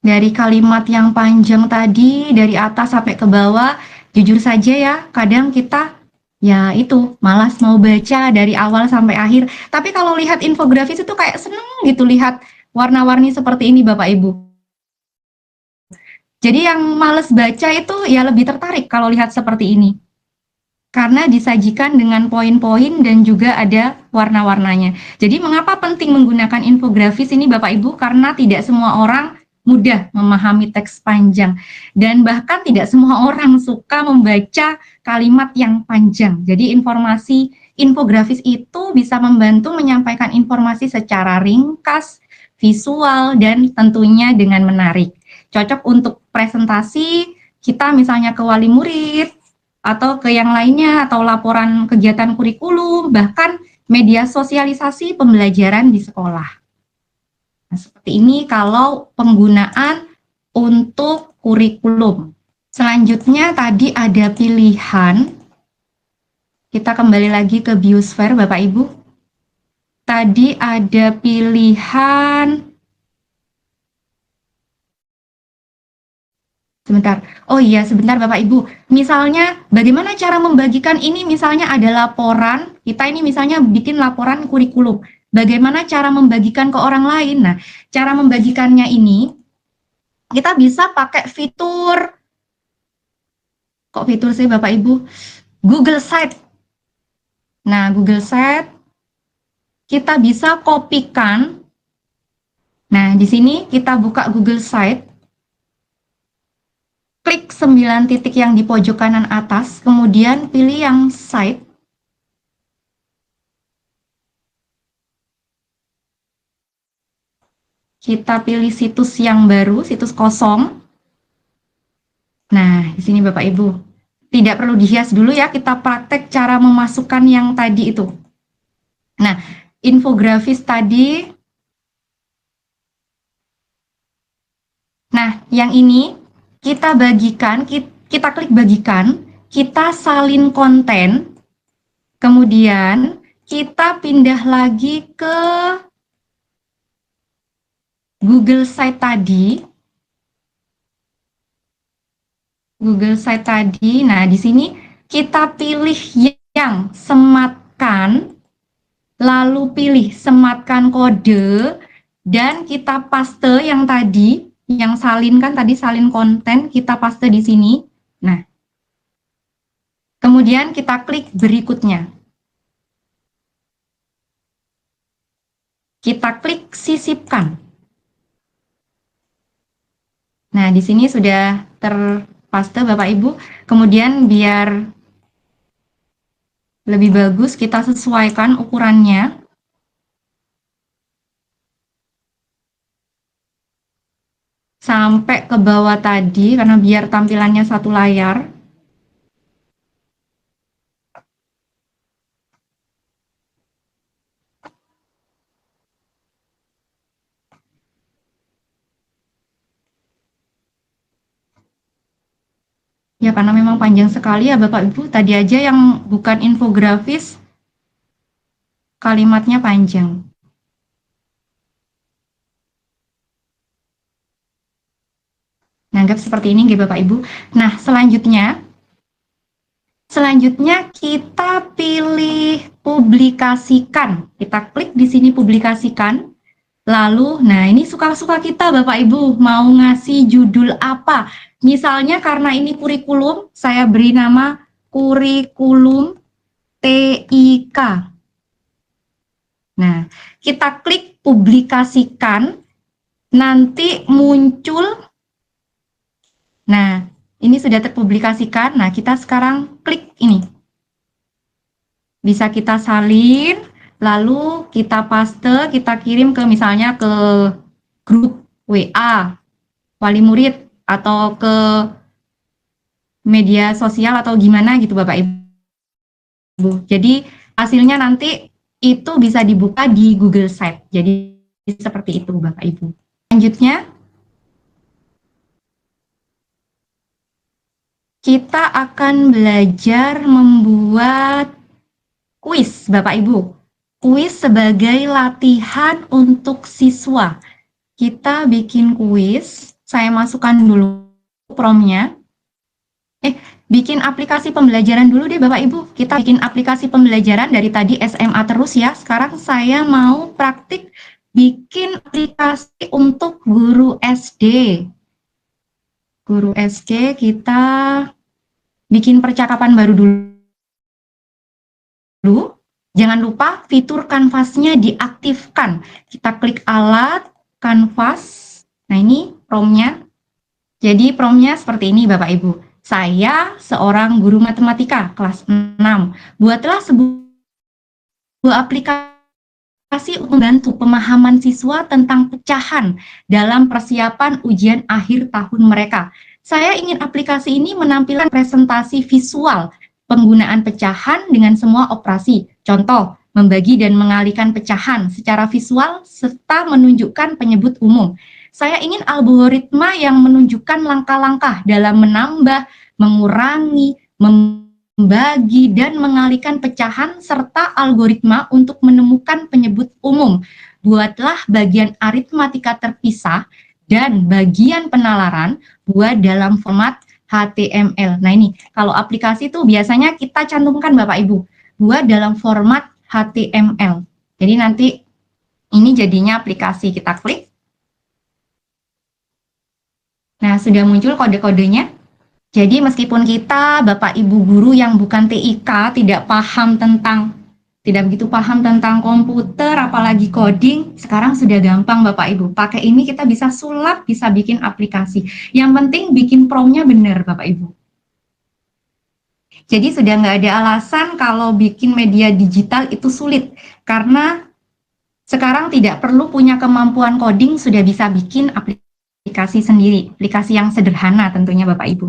Dari kalimat yang panjang tadi, dari atas sampai ke bawah, jujur saja ya, kadang kita ya itu malas mau baca dari awal sampai akhir. Tapi kalau lihat infografis itu kayak seneng gitu lihat warna-warni seperti ini Bapak Ibu. Jadi yang males baca itu ya lebih tertarik kalau lihat seperti ini. Karena disajikan dengan poin-poin dan juga ada warna-warnanya. Jadi mengapa penting menggunakan infografis ini Bapak Ibu? Karena tidak semua orang mudah memahami teks panjang. Dan bahkan tidak semua orang suka membaca kalimat yang panjang. Jadi informasi infografis itu bisa membantu menyampaikan informasi secara ringkas, visual, dan tentunya dengan menarik. Cocok untuk presentasi, kita misalnya ke wali murid, atau ke yang lainnya, atau laporan kegiatan kurikulum, bahkan media sosialisasi pembelajaran di sekolah. Nah, seperti ini kalau penggunaan untuk kurikulum. Selanjutnya tadi ada pilihan. Kita kembali lagi ke Biosphere Bapak Ibu. Tadi ada pilihan. Sebentar. Oh iya, sebentar Bapak Ibu. Misalnya bagaimana cara membagikan ini, misalnya ada laporan, kita ini misalnya bikin laporan kurikulum. Bagaimana cara membagikan ke orang lain? Nah, cara membagikannya ini, kita bisa pakai fitur, kok fitur sih Bapak Ibu? Google Site. Nah, Google Site, kita bisa kopikan. Nah, di sini kita buka Google Site, klik 9 titik yang di pojok kanan atas, kemudian pilih yang Site. Kita pilih situs yang baru, situs kosong. Nah, di sini Bapak Ibu. Tidak perlu dihias dulu ya, kita praktek cara memasukkan yang tadi itu. Nah, infografis tadi. Nah, yang ini kita bagikan, kita klik bagikan, kita salin konten, kemudian kita pindah lagi ke Google Site tadi. Google Site tadi. Nah, di sini kita pilih yang sematkan, lalu pilih sematkan kode, dan kita paste yang tadi, yang salin kan tadi salin konten, kita paste di sini. Nah, kemudian kita klik berikutnya. Kita klik sisipkan. Nah, di sini sudah terpaste Bapak Ibu. Kemudian biar lebih bagus kita sesuaikan ukurannya. Sampai ke bawah tadi, karena biar tampilannya satu layar. Ya, karena memang panjang sekali ya Bapak Ibu. Tadi aja yang bukan infografis, kalimatnya panjang. Nanggap seperti ini nggih Bapak Ibu. Nah, selanjutnya kita pilih publikasikan. Kita klik di sini publikasikan. Lalu, nah ini suka-suka kita Bapak Ibu, mau ngasih judul apa? Misalnya karena ini kurikulum, saya beri nama kurikulum TIK. Nah, kita klik publikasikan, nanti muncul, nah ini sudah terpublikasikan, nah kita sekarang klik ini. Bisa kita salin, lalu kita paste, kita kirim ke misalnya ke grup WA, wali murid, atau ke media sosial atau gimana gitu Bapak Ibu. Jadi hasilnya nanti itu bisa dibuka di Google Site. Jadi seperti itu Bapak Ibu. Selanjutnya kita akan belajar membuat kuis Bapak Ibu. Kuis sebagai latihan untuk siswa. Kita bikin kuis, saya masukkan dulu promnya. Bikin aplikasi pembelajaran dulu deh Bapak Ibu. Kita bikin aplikasi pembelajaran dari tadi SMA terus ya. Sekarang saya mau praktik bikin aplikasi untuk guru SD. Guru SD kita bikin percakapan baru dulu. Jangan lupa fitur kanvasnya diaktifkan. Kita klik alat, kanvas. Nah ini promnya. Jadi promnya seperti ini Bapak Ibu. Saya seorang guru matematika kelas 6. Buatlah sebuah aplikasi untuk membantu pemahaman siswa tentang pecahan dalam persiapan ujian akhir tahun mereka. Saya ingin aplikasi ini menampilkan presentasi visual penggunaan pecahan dengan semua operasi. Contoh, membagi dan mengalihkan pecahan secara visual serta menunjukkan penyebut umum. Saya ingin algoritma yang menunjukkan langkah-langkah dalam menambah, mengurangi, membagi, dan mengalihkan pecahan serta algoritma untuk menemukan penyebut umum. Buatlah bagian aritmatika terpisah dan bagian penalaran buat dalam format HTML. Nah ini, kalau aplikasi itu biasanya kita cantumkan Bapak Ibu, buat dalam format HTML. Jadi nanti ini jadinya aplikasi, kita klik. Nah, sudah muncul kode-kodenya. Jadi meskipun kita Bapak Ibu guru yang bukan TIK tidak begitu paham tentang komputer, apalagi coding, sekarang sudah gampang Bapak Ibu. Pakai ini kita bisa sulap, bisa bikin aplikasi. Yang penting bikin promnya benar Bapak Ibu. Jadi sudah nggak ada alasan kalau bikin media digital itu sulit. Karena sekarang tidak perlu punya kemampuan coding, sudah bisa bikin aplikasi sendiri. Aplikasi yang sederhana tentunya Bapak Ibu.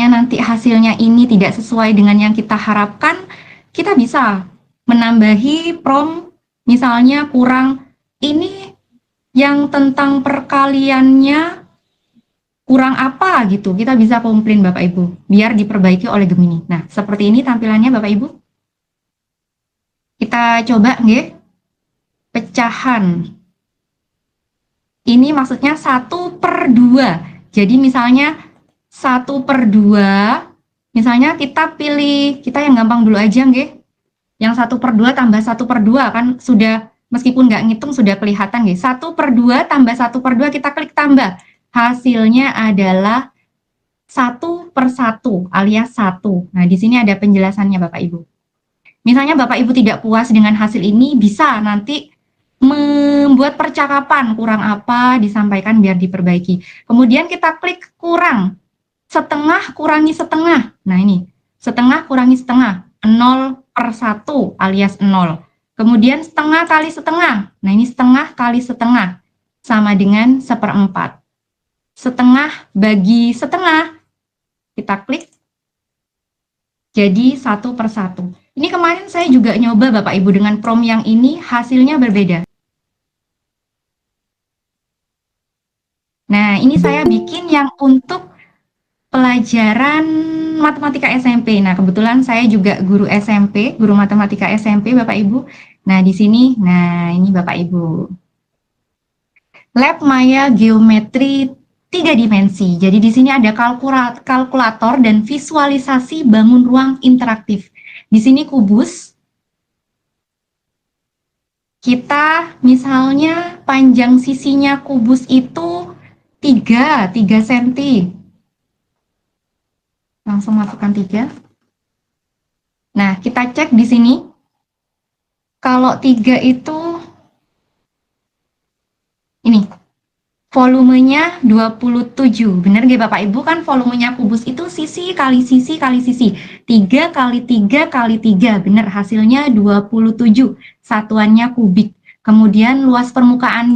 Nanti hasilnya ini tidak sesuai dengan yang kita harapkan, kita bisa menambahi prompt, misalnya kurang ini yang tentang perkaliannya kurang apa gitu, kita bisa komplain Bapak Ibu, biar diperbaiki oleh Gemini. Nah, seperti ini tampilannya Bapak Ibu. Kita coba nggih, pecahan. Ini maksudnya 1/2. Jadi misalnya 1/2, misalnya kita pilih, kita yang gampang dulu aja nggih. Yang 1/2 tambah 1/2 kan sudah, meskipun nggak ngitung sudah kelihatan nggih. 1/2 tambah 1/2 kita klik tambah. Hasilnya adalah 1/1 alias 1. Nah, di sini ada penjelasannya Bapak Ibu. Misalnya Bapak Ibu tidak puas dengan hasil ini, bisa nanti membuat percakapan kurang apa, disampaikan biar diperbaiki. Kemudian kita klik kurang. Setengah kurangi setengah. Nah ini, setengah kurangi setengah. 0/1 alias 0. Kemudian setengah kali setengah. Nah ini setengah kali setengah. Sama dengan 1/4. Setengah bagi setengah. Kita klik. Jadi 1/1. Ini kemarin saya juga nyoba Bapak Ibu dengan prompt yang ini, hasilnya berbeda. Nah ini saya bikin yang untuk pelajaran matematika SMP. Nah, kebetulan saya juga guru SMP, guru matematika SMP, Bapak Ibu. Nah, di sini, nah ini Bapak Ibu. Lab Maya Geometri 3 dimensi. Jadi di sini ada kalkulator dan visualisasi bangun ruang interaktif. Di sini kubus. Kita misalnya panjang sisinya kubus itu 3 cm. Langsung masukkan 3. Nah, kita cek di sini. Kalau 3 itu ini volumenya 27. Benar nggak Bapak Ibu, kan volumenya kubus itu sisi kali sisi kali sisi. 3 kali 3 kali 3. Benar, hasilnya 27. Satuannya kubik. Kemudian luas permukaan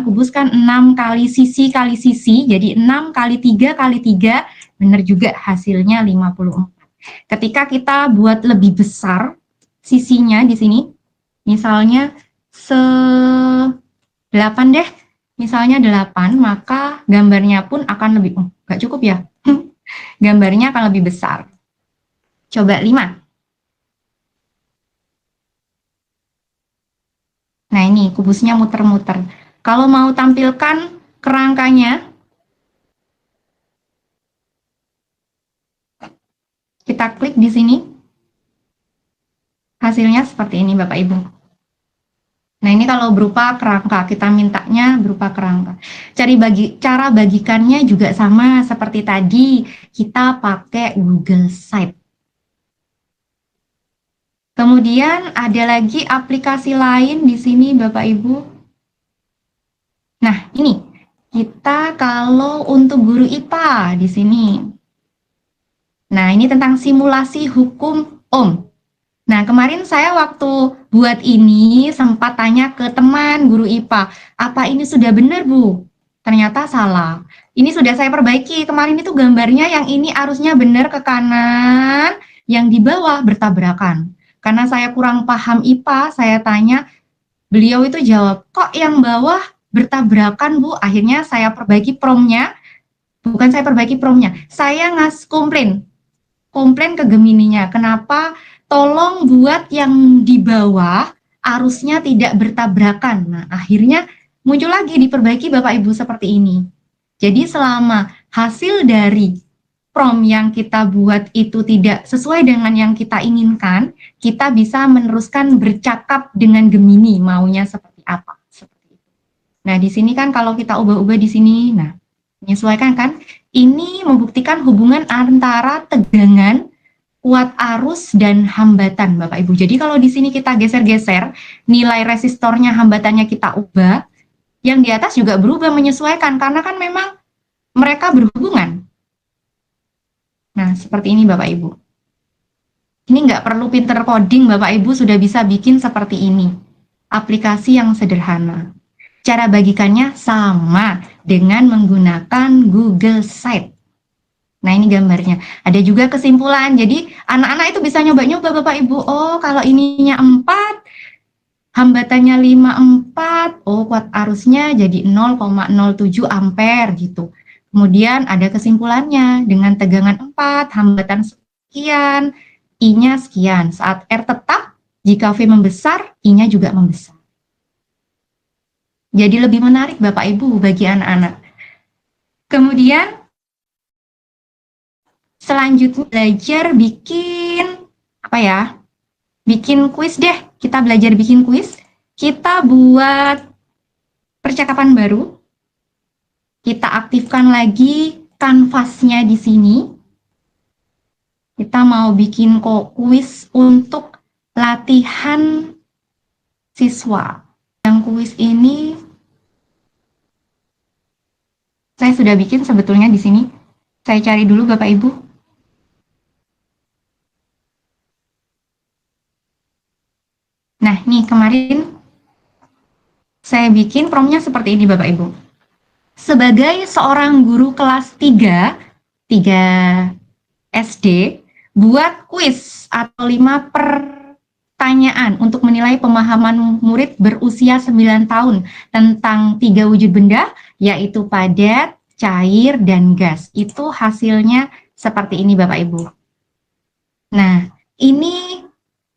kubus kan 6 kali sisi kali sisi. Jadi 6 kali 3 kali 3. Benar juga, hasilnya 54. Ketika kita buat lebih besar sisinya di sini, misalnya 8 deh, misalnya 8, maka gambarnya pun akan lebih, nggak cukup ya, gambarnya akan lebih besar. Coba 5. Nah ini kubusnya muter-muter. Kalau mau tampilkan kerangkanya, kita klik di sini, hasilnya seperti ini Bapak Ibu. Nah ini kalau berupa kerangka, kita mintanya berupa kerangka. Cara bagikannya juga sama seperti tadi, kita pakai Google Site. Kemudian ada lagi aplikasi lain di sini Bapak Ibu. Nah ini, kita kalau untuk guru IPA di sini. Nah, ini tentang simulasi hukum Ohm. Nah, kemarin saya waktu buat ini sempat tanya ke teman guru IPA, apa ini sudah benar, Bu? Ternyata salah. Ini sudah saya perbaiki. Kemarin itu gambarnya yang ini arusnya benar ke kanan, yang di bawah bertabrakan. Karena saya kurang paham IPA, saya tanya, beliau itu jawab, kok yang bawah bertabrakan, Bu? Akhirnya saya perbaiki promnya. Bukan saya perbaiki promnya, saya komplain ke Gemininya, kenapa tolong buat yang di bawah arusnya tidak bertabrakan. Nah, akhirnya muncul lagi diperbaiki Bapak Ibu seperti ini. Jadi selama hasil dari prom yang kita buat itu tidak sesuai dengan yang kita inginkan, kita bisa meneruskan bercakap dengan Gemini maunya seperti apa. Seperti itu. Nah, di sini kan kalau kita ubah-ubah di sini, nah menyesuaikan kan? Ini membuktikan hubungan antara tegangan, kuat arus, dan hambatan, Bapak Ibu. Jadi kalau di sini kita geser-geser, nilai resistornya, hambatannya kita ubah, yang di atas juga berubah menyesuaikan, karena kan memang mereka berhubungan. Nah, seperti ini Bapak Ibu. Ini nggak perlu pinter coding, Bapak Ibu sudah bisa bikin seperti ini. Aplikasi yang sederhana. Cara bagikannya sama dengan menggunakan Google Site. Nah ini gambarnya. Ada juga kesimpulan. Jadi anak-anak itu bisa nyoba-nyoba Bapak Ibu. Oh kalau ininya 4, hambatannya 54. Oh kuat arusnya jadi 0,07 ampere gitu. Kemudian ada kesimpulannya. Dengan tegangan 4, hambatan sekian, I-nya sekian. Saat R tetap, jika V membesar, I-nya juga membesar. Jadi lebih menarik Bapak Ibu bagi anak-anak. Kemudian selanjutnya belajar bikin apa ya? Bikin kuis deh. Kita belajar bikin kuis. Kita buat percakapan baru. Kita aktifkan lagi kanvasnya di sini. Kita mau bikin kuis untuk latihan siswa. Yang kuis ini saya sudah bikin sebetulnya di sini. Saya cari dulu Bapak Ibu. Nah, nih kemarin saya bikin promnya seperti ini Bapak Ibu. Sebagai seorang guru kelas 3 SD, buat kuis atau 5 pertanyaan untuk menilai pemahaman murid berusia 9 tahun tentang 3 wujud benda, yaitu padat, cair, dan gas. Itu hasilnya seperti ini Bapak Ibu. Nah, ini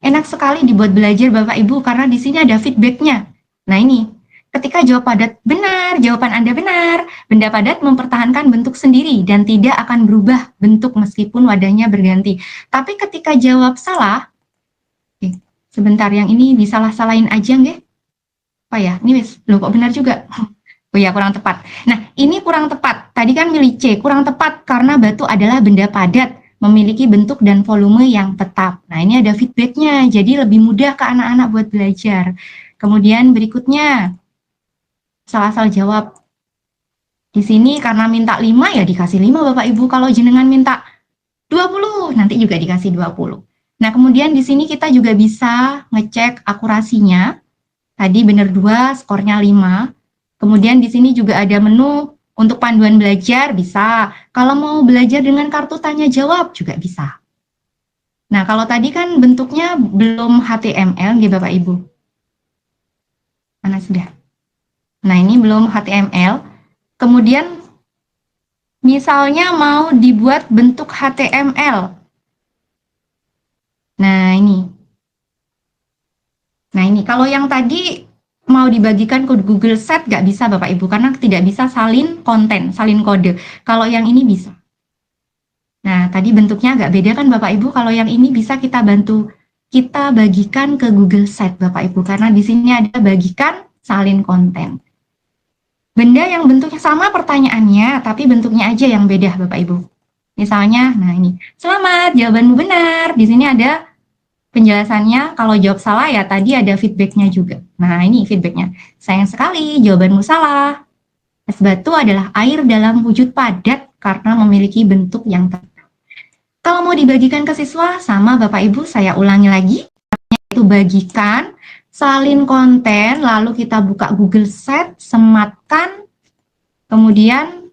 enak sekali dibuat belajar Bapak Ibu karena di sini ada feedbacknya. Nah ini, ketika jawab padat benar, jawaban Anda benar, benda padat mempertahankan bentuk sendiri dan tidak akan berubah bentuk meskipun wadahnya berganti. Tapi ketika jawab salah, sebentar yang ini disalah-salahin aja nggih? Oh ya, ini loh kok benar juga. Oh ya, kurang tepat. Nah, ini kurang tepat. Tadi kan milih C, kurang tepat karena batu adalah benda padat, memiliki bentuk dan volume yang tetap. Nah, ini ada feedbacknya, jadi lebih mudah ke anak-anak buat belajar. Kemudian berikutnya, salah jawab. Di sini karena minta 5 ya dikasih 5 Bapak Ibu. Kalau jenengan minta 20, nanti juga dikasih 20. Nah, kemudian di sini kita juga bisa ngecek akurasinya. Tadi benar 2, skornya 5. Kemudian di sini juga ada menu untuk panduan belajar, bisa. Kalau mau belajar dengan kartu tanya jawab juga bisa. Nah, kalau tadi kan bentuknya belum HTML, ya Bapak Ibu. Mana sudah? Nah, ini belum HTML. Kemudian misalnya mau dibuat bentuk HTML. Nah, ini kalau yang tadi mau dibagikan ke Google Sheet nggak bisa Bapak Ibu karena tidak bisa salin konten, salin kode. Kalau yang ini bisa. Nah, tadi bentuknya agak beda kan Bapak Ibu. Kalau yang ini bisa kita bantu, kita bagikan ke Google Sheet Bapak Ibu karena di sini ada bagikan salin konten. Benda yang bentuknya sama pertanyaannya, tapi bentuknya aja yang beda Bapak Ibu. Misalnya, nah ini, selamat, jawabanmu benar. Di sini ada penjelasannya, kalau jawab salah ya tadi ada feedbacknya juga. Nah ini feedbacknya. Sayang sekali, jawabanmu salah. Es batu adalah air dalam wujud padat karena memiliki bentuk yang tetap. Kalau mau dibagikan ke siswa, sama Bapak Ibu, saya ulangi lagi. Itu bagikan, salin konten, lalu kita buka Google Sheet, sematkan, kemudian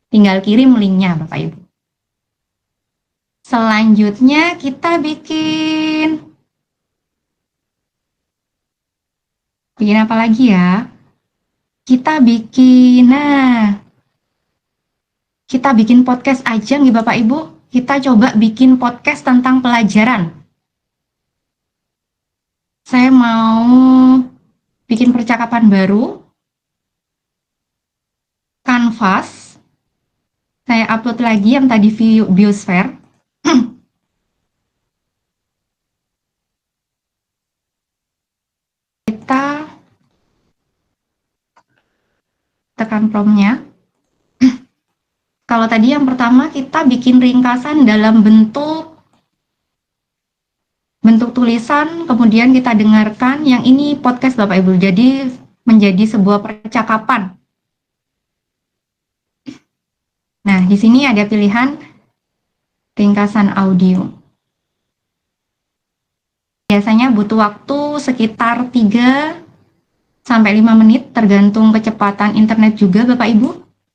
tinggal kirim linknya Bapak Ibu. Selanjutnya kita bikin apa lagi ya? Kita bikin podcast aja nih Bapak Ibu. Kita coba bikin podcast tentang pelajaran. Saya mau bikin percakapan baru. Canvas. Saya upload lagi yang tadi Biosphere. Kita tekan prompt-nya. Kalau tadi yang pertama kita bikin ringkasan dalam bentuk tulisan, kemudian kita dengarkan. Yang ini podcast Bapak Ibu, jadi menjadi sebuah percakapan. Nah, di sini ada pilihan ringkasan audio. Biasanya butuh waktu sekitar 3 sampai 5 menit tergantung kecepatan internet juga Bapak Ibu.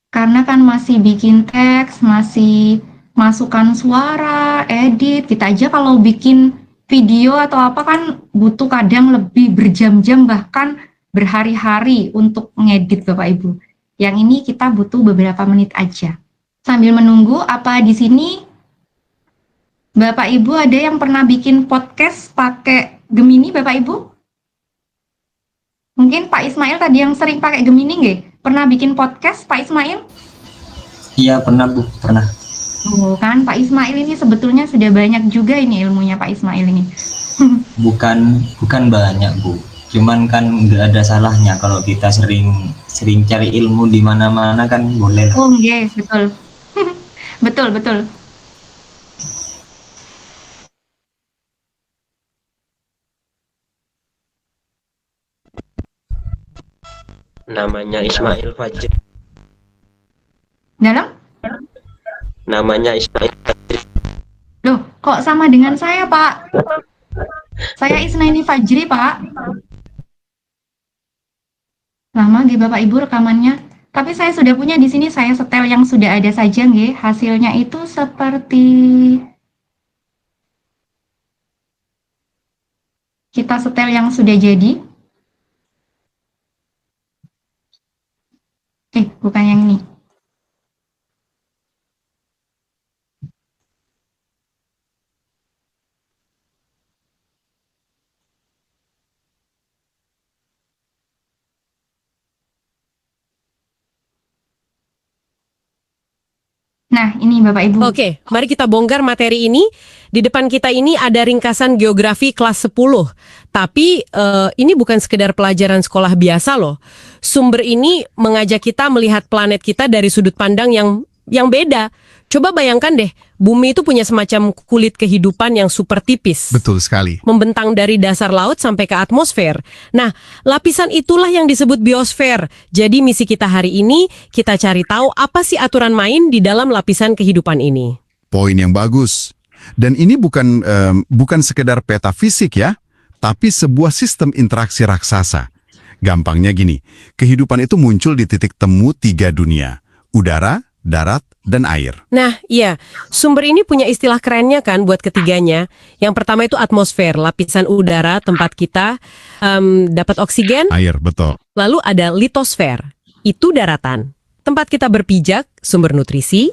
Karena kan masih bikin teks, masih masukkan suara, edit. Kita aja kalau bikin video atau apa kan butuh kadang lebih berjam-jam bahkan berhari-hari untuk ngedit Bapak Ibu. Yang ini kita butuh beberapa menit aja. Sambil menunggu, apa di sini Bapak Ibu ada yang pernah bikin podcast pakai Gemini Bapak Ibu? Mungkin Pak Ismail tadi yang sering pakai Gemini nggih? Pernah bikin podcast Pak Ismail? Iya pernah Bu, pernah. Oh kan Pak Ismail ini sebetulnya sudah banyak juga ini ilmunya Pak Ismail ini. Bukan banyak Bu. Cuman kan nggak ada salahnya kalau kita sering cari ilmu di mana-mana kan boleh lah. Oh iya, betul. betul. Namanya Ismail Fajri. Dalam? Namanya Ismail Fajri. Loh, kok sama dengan saya, Pak? Saya Isnaini Fajri, Pak. Lama nggih Bapak Ibu rekamannya. Tapi saya sudah punya di sini, saya setel yang sudah ada saja nggih. Hasilnya itu seperti kita setel yang sudah jadi. Bukan yang ini. Nah, ini Bapak Ibu. Oke, mari kita bongkar materi ini. Di depan kita ini ada ringkasan geografi kelas 10. Tapi ini bukan sekedar pelajaran sekolah biasa loh. Sumber ini mengajak kita melihat planet kita dari sudut pandang yang beda. Coba bayangkan deh, bumi itu punya semacam kulit kehidupan yang super tipis. Betul sekali. Membentang dari dasar laut sampai ke atmosfer. Nah, lapisan itulah yang disebut biosfer. Jadi misi kita hari ini, kita cari tahu apa sih aturan main di dalam lapisan kehidupan ini. Poin yang bagus. Dan ini bukan sekedar peta fisik ya, tapi sebuah sistem interaksi raksasa. Gampangnya gini, kehidupan itu muncul di titik temu 3 dunia. Udara, darat, dan air. Nah, iya. Sumber ini punya istilah kerennya kan buat ketiganya. Yang pertama itu atmosfer, lapisan udara tempat kita dapat oksigen. Air, betul. Lalu ada litosfer, itu daratan. Tempat kita berpijak, sumber nutrisi.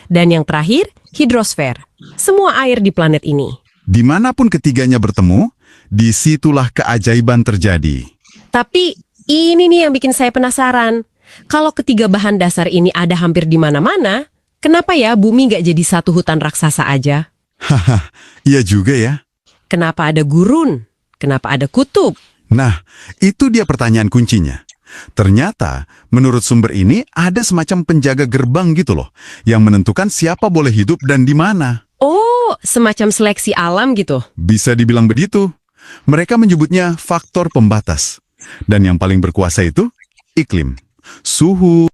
Dan yang terakhir, hidrosfer. Semua air di planet ini. Dimanapun ketiganya bertemu, disitulah keajaiban terjadi. Tapi ini nih yang bikin saya penasaran. Kalau ketiga bahan dasar ini ada hampir di mana-mana, kenapa ya bumi nggak jadi satu hutan raksasa aja? Haha, iya juga ya. Kenapa ada gurun? Kenapa ada kutub? Nah, itu dia pertanyaan kuncinya. Ternyata, menurut sumber ini ada semacam penjaga gerbang gitu loh, yang menentukan siapa boleh hidup dan di mana. Oh, semacam seleksi alam gitu. Bisa dibilang begitu. Mereka menyebutnya faktor pembatas. Dan yang paling berkuasa itu iklim, suhu.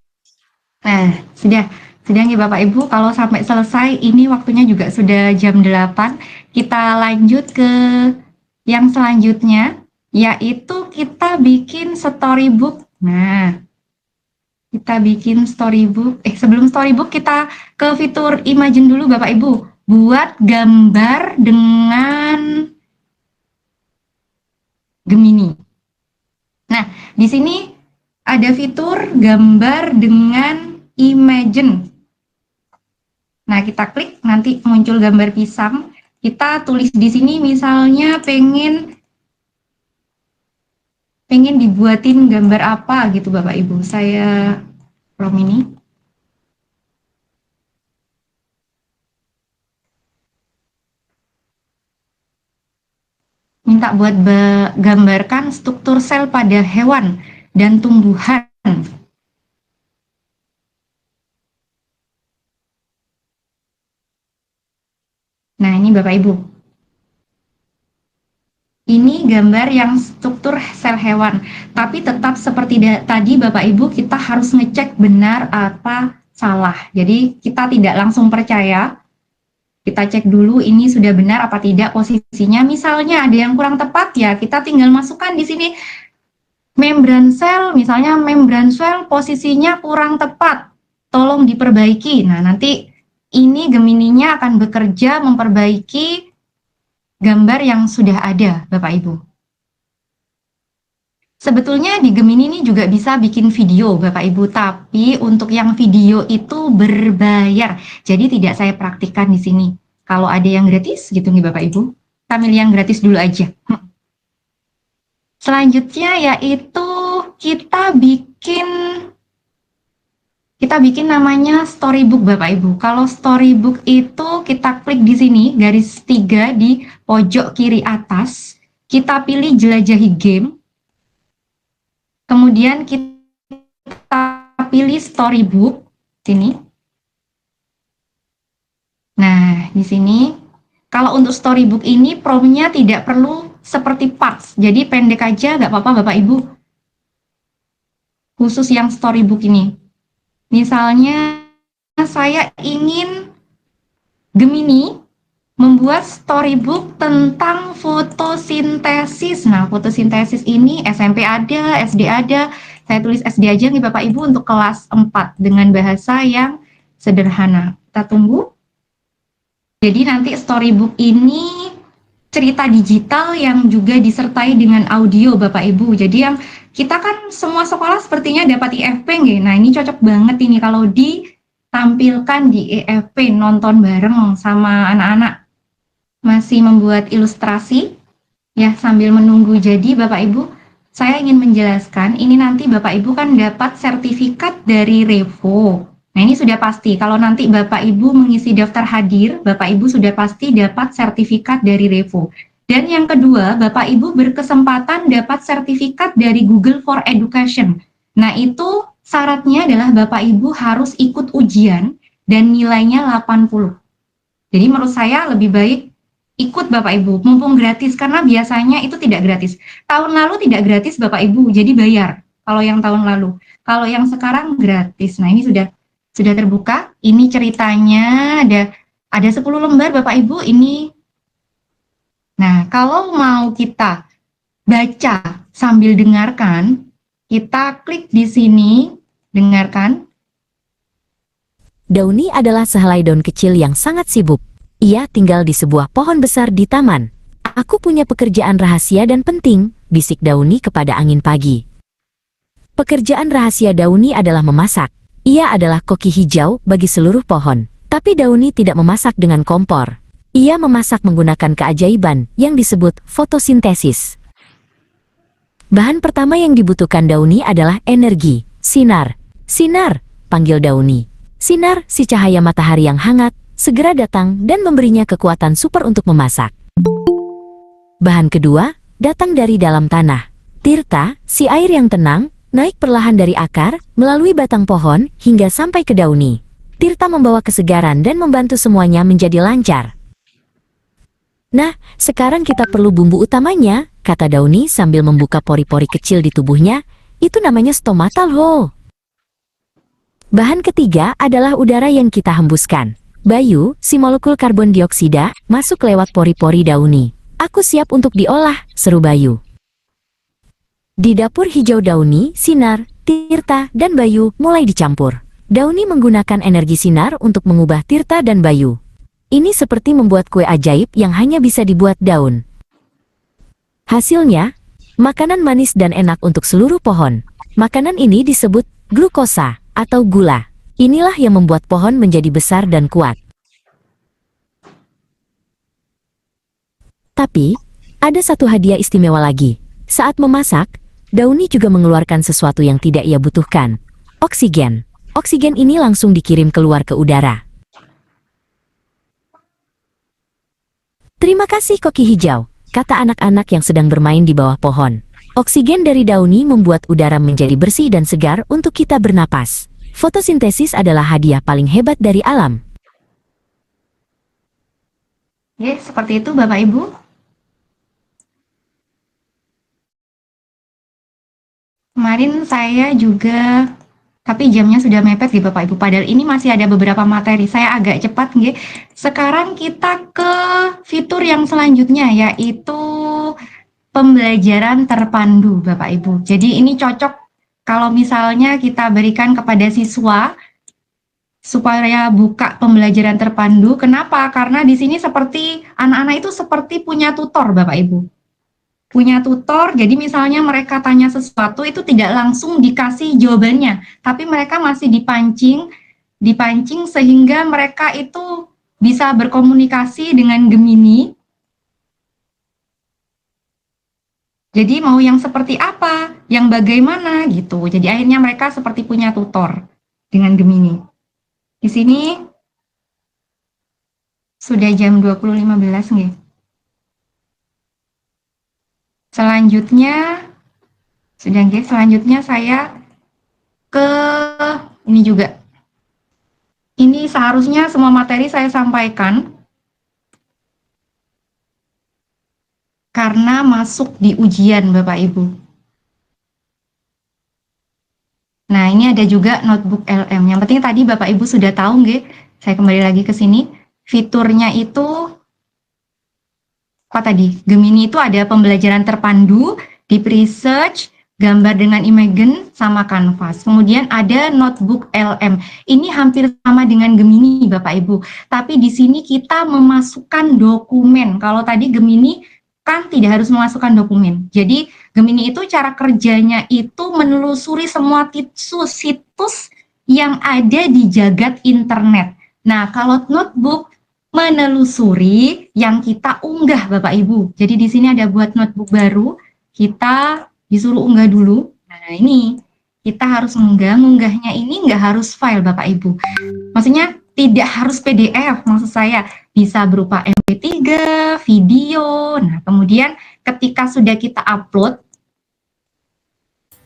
Nah, sudah nih Bapak Ibu, kalau sampai selesai ini waktunya juga sudah jam 8. Kita lanjut ke yang selanjutnya, yaitu kita bikin storybook. Nah, kita bikin storybook. Sebelum storybook kita ke fitur Imagine dulu Bapak Ibu. Buat gambar dengan Gemini. Nah, di sini ada fitur gambar dengan Imagine. Nah, kita klik, nanti muncul gambar pisang. Kita tulis di sini misalnya pengen dibuatin gambar apa gitu Bapak Ibu. Saya from ini. Minta buat gambarkan struktur sel pada hewan dan tumbuhan. Nah, ini Bapak Ibu. Ini gambar yang struktur sel hewan. Tapi tetap seperti tadi Bapak Ibu, kita harus ngecek benar apa salah. Jadi kita tidak langsung percaya. Kita cek dulu ini sudah benar apa tidak posisinya. Misalnya ada yang kurang tepat ya, kita tinggal masukkan di sini membran sel, misalnya membran sel posisinya kurang tepat. Tolong diperbaiki. Nah, nanti ini Gemininya akan bekerja memperbaiki gambar yang sudah ada, Bapak Ibu. Sebetulnya di Gemini ini juga bisa bikin video, Bapak Ibu, tapi untuk yang video itu berbayar. Jadi tidak saya praktikkan di sini. Kalau ada yang gratis gitu nih Bapak Ibu, kita milih yang gratis dulu aja. Selanjutnya yaitu kita bikin namanya storybook Bapak Ibu. Kalau storybook itu kita klik di sini garis 3 di pojok kiri atas, kita pilih jelajahi game. Kemudian kita pilih storybook sini. Nah, di sini kalau untuk storybook ini prompt-nya tidak perlu seperti parts. Jadi pendek aja nggak apa-apa Bapak Ibu. Khusus yang storybook ini. Misalnya saya ingin Gemini membuat storybook tentang fotosintesis. Nah, fotosintesis ini SMP ada, SD ada. Saya tulis SD aja nih Bapak Ibu untuk kelas 4 dengan bahasa yang sederhana. Kita tunggu. Jadi nanti storybook ini cerita digital yang juga disertai dengan audio Bapak Ibu. Jadi yang kita kan semua sekolah sepertinya dapat IFP nggih. Nah, ini cocok banget ini kalau ditampilkan di IFP, nonton bareng sama anak-anak. Masih membuat ilustrasi ya sambil menunggu. Jadi Bapak Ibu, saya ingin menjelaskan ini nanti Bapak Ibu kan dapat sertifikat dari Revo. Nah, ini sudah pasti. Kalau nanti Bapak Ibu mengisi daftar hadir, Bapak Ibu sudah pasti dapat sertifikat dari Revo. Dan yang kedua, Bapak Ibu berkesempatan dapat sertifikat dari Google for Education. Nah, itu syaratnya adalah Bapak Ibu harus ikut ujian dan nilainya 80. Jadi menurut saya lebih baik ikut Bapak Ibu, mumpung gratis, karena biasanya itu tidak gratis. Tahun lalu tidak gratis Bapak Ibu, jadi bayar kalau yang tahun lalu. Kalau yang sekarang gratis. Nah, ini sudah terbuka. Ini ceritanya ada 10 lembar Bapak Ibu ini. Nah, kalau mau kita baca sambil dengarkan, kita klik di sini, dengarkan. Dauni adalah sehelai daun kecil yang sangat sibuk. Ia tinggal di sebuah pohon besar di taman. Aku punya pekerjaan rahasia dan penting, bisik Dauni kepada angin pagi. Pekerjaan rahasia Dauni adalah memasak. Ia adalah koki hijau bagi seluruh pohon. Tapi Dauni tidak memasak dengan kompor. Ia memasak menggunakan keajaiban yang disebut fotosintesis. Bahan pertama yang dibutuhkan Dauni adalah energi, sinar. Sinar, panggil Dauni. Sinar, si cahaya matahari yang hangat, segera datang dan memberinya kekuatan super untuk memasak. Bahan kedua, datang dari dalam tanah. Tirta, si air yang tenang, naik perlahan dari akar, melalui batang pohon, hingga sampai ke Dauni. Tirta membawa kesegaran dan membantu semuanya menjadi lancar. Nah, sekarang kita perlu bumbu utamanya, kata Dauni sambil membuka pori-pori kecil di tubuhnya. Itu namanya stomatal hole. Bahan ketiga adalah udara yang kita hembuskan. Bayu, si molekul karbon dioksida, masuk lewat pori-pori Dauni. Aku siap untuk diolah, seru Bayu. Di dapur hijau Dauni, sinar, Tirta, dan Bayu mulai dicampur. Dauni menggunakan energi sinar untuk mengubah Tirta dan Bayu. Ini seperti membuat kue ajaib yang hanya bisa dibuat daun. Hasilnya, makanan manis dan enak untuk seluruh pohon. Makanan ini disebut glukosa atau gula. Inilah yang membuat pohon menjadi besar dan kuat. Tapi, ada satu hadiah istimewa lagi. Saat memasak, Dauni juga mengeluarkan sesuatu yang tidak ia butuhkan. Oksigen. Oksigen ini langsung dikirim keluar ke udara. Terima kasih koki hijau, kata anak-anak yang sedang bermain di bawah pohon. Oksigen dari Dauni membuat udara menjadi bersih dan segar untuk kita bernapas. Fotosintesis adalah hadiah paling hebat dari alam. Oke, seperti itu Bapak Ibu. Kemarin saya juga, tapi jamnya sudah mepet nih Bapak Ibu. Padahal ini masih ada beberapa materi. Saya agak cepat nggih. Sekarang kita ke fitur yang selanjutnya, yaitu pembelajaran terpandu Bapak Ibu. Jadi ini cocok kalau misalnya kita berikan kepada siswa supaya buka pembelajaran terpandu. Kenapa? Karena di sini seperti anak-anak itu seperti punya tutor Bapak Ibu. Punya tutor, jadi misalnya mereka tanya sesuatu itu tidak langsung dikasih jawabannya, tapi mereka masih dipancing sehingga mereka itu bisa berkomunikasi dengan Gemini. Jadi mau yang seperti apa, yang bagaimana gitu. Jadi akhirnya mereka seperti punya tutor dengan Gemini. Di sini sudah jam 20.15 nggih. Selanjutnya saya ke ini juga. Ini seharusnya semua materi saya sampaikan karena masuk di ujian Bapak Ibu. Nah, ini ada juga notebook LM. Yang penting tadi Bapak Ibu sudah tahu nggih. Saya kembali lagi ke sini. Fiturnya itu apa tadi? Gemini itu ada pembelajaran terpandu, deep research, gambar dengan Imagen, sama Canvas. Kemudian ada notebook LM. Ini hampir sama dengan Gemini, Bapak Ibu. Tapi di sini kita memasukkan dokumen. Kalau tadi Gemini kan tidak harus memasukkan dokumen. Jadi Gemini itu cara kerjanya itu menelusuri semua situs yang ada di jagat internet. Nah, kalau notebook menelusuri yang kita unggah Bapak Ibu. Jadi di sini ada buat notebook baru, kita disuruh unggah dulu. Nah, ini kita harus ngunggahnya ini nggak harus file Bapak Ibu. Maksudnya tidak harus PDF, maksud saya bisa berupa MP3, video. Nah, kemudian ketika sudah kita upload,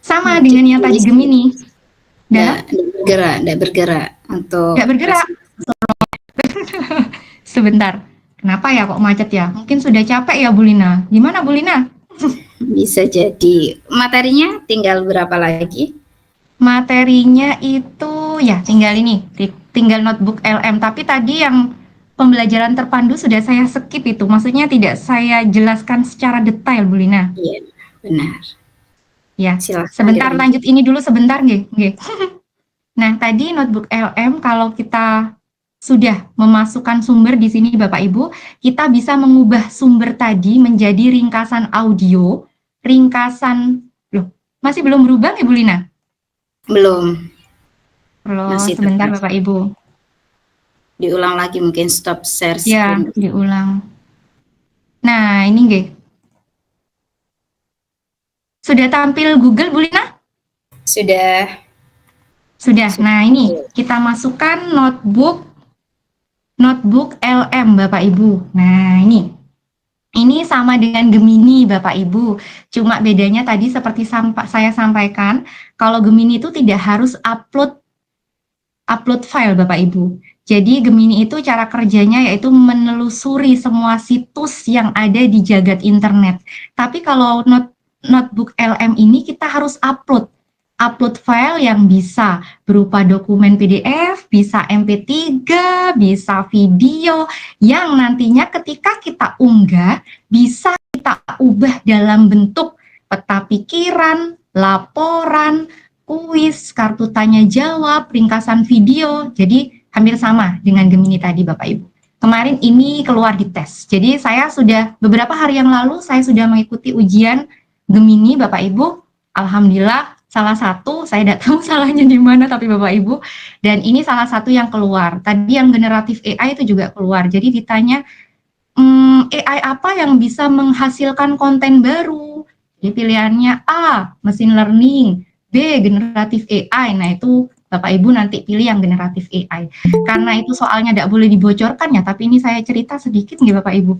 sama dengan yang tadi Gemini. Nggak bergerak untuk. Nggak bergerak. Sebentar, kenapa ya kok macet ya? Mungkin sudah capek ya Bu Lina. Gimana Bu Lina? Bisa jadi. Materinya tinggal berapa lagi? Materinya itu ya tinggal ini, tinggal notebook LM. Tapi tadi yang pembelajaran terpandu sudah saya skip itu. Maksudnya tidak saya jelaskan secara detail Bu Lina. Iya, benar. Ya, Silahkan sebentar lanjut ini dulu sebentar nggih. Nah, tadi notebook LM kalau kita sudah memasukkan sumber di sini Bapak Ibu, kita bisa mengubah sumber tadi menjadi ringkasan audio, masih belum berubah Ibu Lina? Belum. Masih Sebentar tetap. Bapak Ibu. Diulang lagi mungkin stop share Ya, screen. diulang. Nah, ini nggih. Sudah tampil Google Bu Lina? Sudah. Nah, ini kita masukkan notebook LM Bapak Ibu. Nah, ini sama dengan Gemini Bapak Ibu. Cuma bedanya tadi seperti saya sampaikan, kalau Gemini itu tidak harus upload file Bapak Ibu. Jadi Gemini itu cara kerjanya yaitu menelusuri semua situs yang ada di jagat internet. Tapi kalau notebook LM ini kita harus upload file yang bisa berupa dokumen PDF, bisa MP3, bisa video yang nantinya ketika kita unggah bisa kita ubah dalam bentuk peta pikiran, laporan, kuis, kartu tanya jawab, ringkasan video. Jadi hampir sama dengan Gemini tadi Bapak Ibu. Kemarin ini keluar di tes. Jadi saya sudah beberapa hari yang lalu saya sudah mengikuti ujian Gemini Bapak Ibu. Alhamdulillah salah satu, saya tidak tahu salahnya di mana tapi Bapak Ibu, dan ini salah satu yang keluar. Tadi yang generatif AI itu juga keluar. Jadi ditanya AI apa yang bisa menghasilkan konten baru? Jadi pilihannya A, mesin learning, B, generatif AI. Nah itu Bapak Ibu nanti pilih yang generatif AI. Karena itu soalnya tidak boleh dibocorkan ya, tapi ini saya cerita sedikit nggih Bapak Ibu.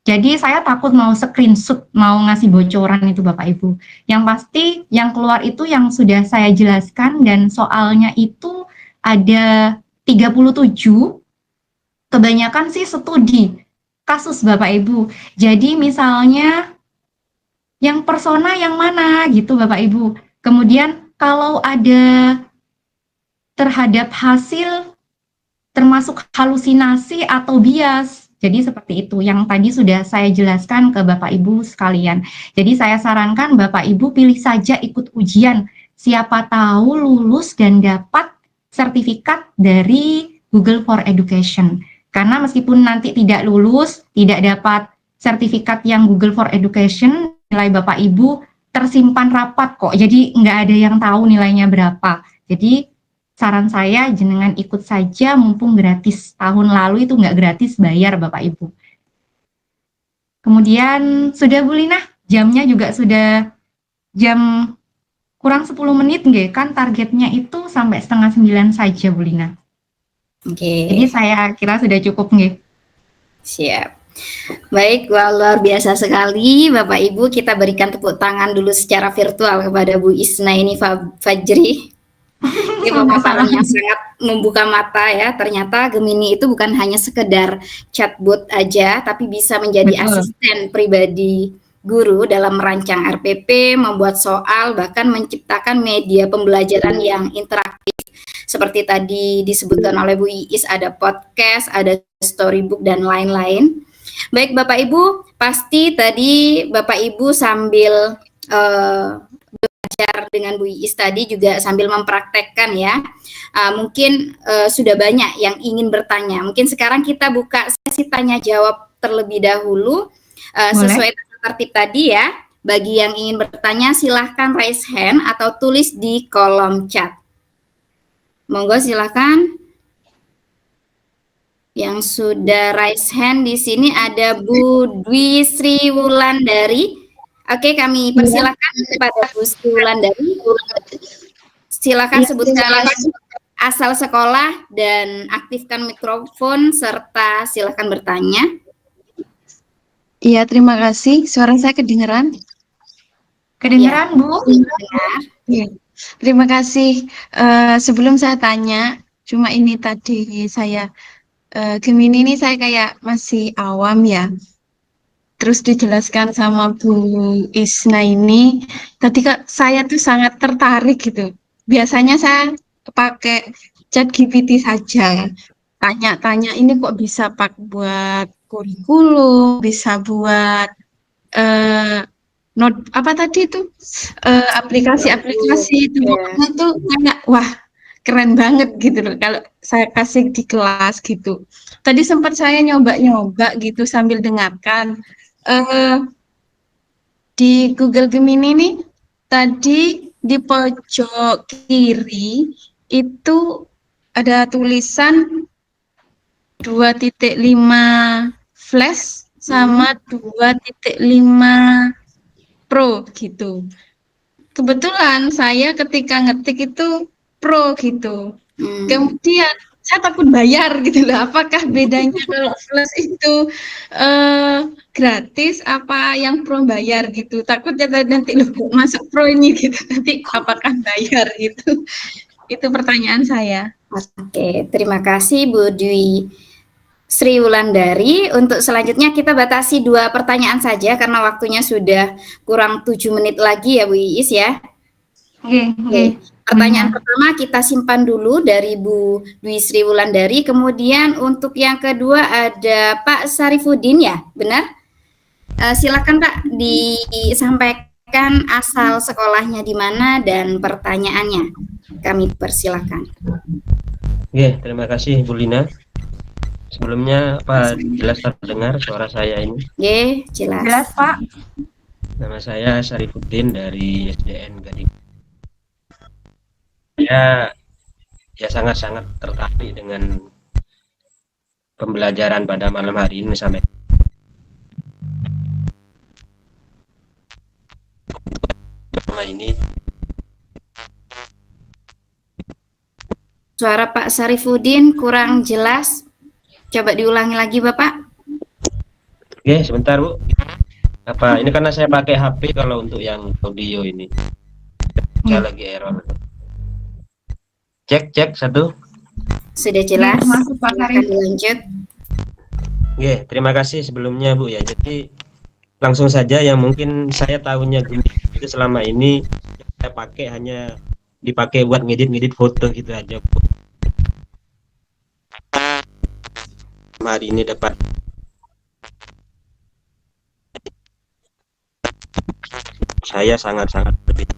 Jadi saya takut mau screenshot, mau ngasih bocoran itu Bapak Ibu. Yang pasti yang keluar itu yang sudah saya jelaskan dan soalnya itu ada 37, kebanyakan sih studi kasus Bapak Ibu. Jadi misalnya yang persona yang mana gitu Bapak Ibu. Kemudian kalau ada terhadap hasil termasuk halusinasi atau bias. Jadi seperti itu yang tadi sudah saya jelaskan ke Bapak Ibu sekalian. Jadi saya sarankan Bapak Ibu pilih saja ikut ujian. Siapa tahu lulus dan dapat sertifikat dari Google for Education. Karena meskipun nanti tidak lulus, tidak dapat sertifikat yang Google for Education, nilai Bapak Ibu tersimpan rapat kok. Jadi nggak ada yang tahu nilainya berapa. Jadi saran saya jenengan ikut saja mumpung gratis. Tahun lalu itu nggak gratis, bayar Bapak Ibu. Kemudian sudah Bu Lina, jamnya juga sudah jam kurang 10 menit nggih, kan targetnya itu sampai 8:30 saja Bu Lina. Oke. Jadi saya kira sudah cukup nggih. Siap. Baik, wah, luar biasa sekali Bapak Ibu. Kita berikan tepuk tangan dulu secara virtual kepada Bu Isnaini Fajri. Ini pemaparan yang sangat membuka mata ya. Ternyata Gemini itu bukan hanya sekedar chatbot aja, tapi bisa menjadi asisten pribadi guru dalam merancang RPP, membuat soal, bahkan menciptakan media pembelajaran yang interaktif. Seperti tadi disebutkan oleh Bu Iis, ada podcast, ada storybook, dan lain-lain. Baik Bapak Ibu, pasti tadi Bapak Ibu sambil belajar dengan Bu Iis tadi juga sambil mempraktekkan ya. Mungkin sudah banyak yang ingin bertanya. Mungkin sekarang kita buka sesi tanya jawab terlebih dahulu sesuai tertib tadi ya. Bagi yang ingin bertanya silahkan raise hand atau tulis di kolom chat. Monggo silahkan. Yang sudah raise hand di sini ada Bu Dwi Sri Wulandari. Oke, kami persilakan kepada Bu Sri Wulandari. Silakan Iya, sebutkan asal sekolah dan aktifkan mikrofon serta silakan bertanya. Iya, terima kasih. Suara saya kedengeran? Kedengeran, Bu? Dengar. Iya. Terima kasih. Sebelum saya tanya, cuma ini tadi saya Gemini ini saya kayak masih awam ya. Terus dijelaskan sama Bu Isna ini, tadi Kak, saya tuh sangat tertarik gitu. Biasanya saya pakai ChatGPT saja. Tanya-tanya ini kok bisa buat kurikulum, bisa buat eh apa tadi itu aplikasi-aplikasi itu pokoknya tuh kayak wah keren banget gitu loh kalau saya kasih di kelas gitu. Tadi sempat saya nyoba-nyoba gitu sambil dengarkan di Google Gemini nih tadi di pojok kiri itu ada tulisan 2.5 flash sama 2.5 Pro gitu. Kebetulan saya ketika ngetik itu Pro gitu. Kemudian saya takut bayar gitu loh. Apakah bedanya kalau flash itu gratis apa yang Pro bayar gitu? Takutnya nanti loh kok masuk Pro ini gitu. Nanti apakah bayar gitu? Itu pertanyaan saya. Oke, terima kasih Bu Dwi Sri Wulandari. Untuk selanjutnya kita batasi 2 pertanyaan saja karena waktunya sudah kurang 7 menit lagi ya Bu Iis ya. Oke. Pertanyaan pertama kita simpan dulu dari Bu Dwi Sri Wulandari. Kemudian untuk yang kedua ada Pak Sarifudin ya, benar? Silakan Pak disampaikan asal sekolahnya di mana dan pertanyaannya. Kami persilakan. Oke, terima kasih Bu Lina. Sebelumnya apa jelas terdengar suara saya ini? Oke, jelas. Jelas, Pak. Nama saya Sarifudin dari SDN Gading. Ya sangat-sangat tertarik dengan pembelajaran pada malam hari ini sampai ini. Suara Pak Sarifudin kurang jelas. Coba diulangi lagi Bapak. Oke, sebentar Bu. Apa ini karena saya pakai HP kalau untuk yang audio ini. Saya lagi error. Cek 1. Sudah jelas. Masuk Pak Sarif. Lanjut. Oke, terima kasih sebelumnya Bu ya. Jadi langsung saja yang mungkin saya tahunya gini itu selama ini saya pakai hanya dipakai buat ngedit foto gitu aja Bu. Hari ini dapat saya sangat-sangat berbeda.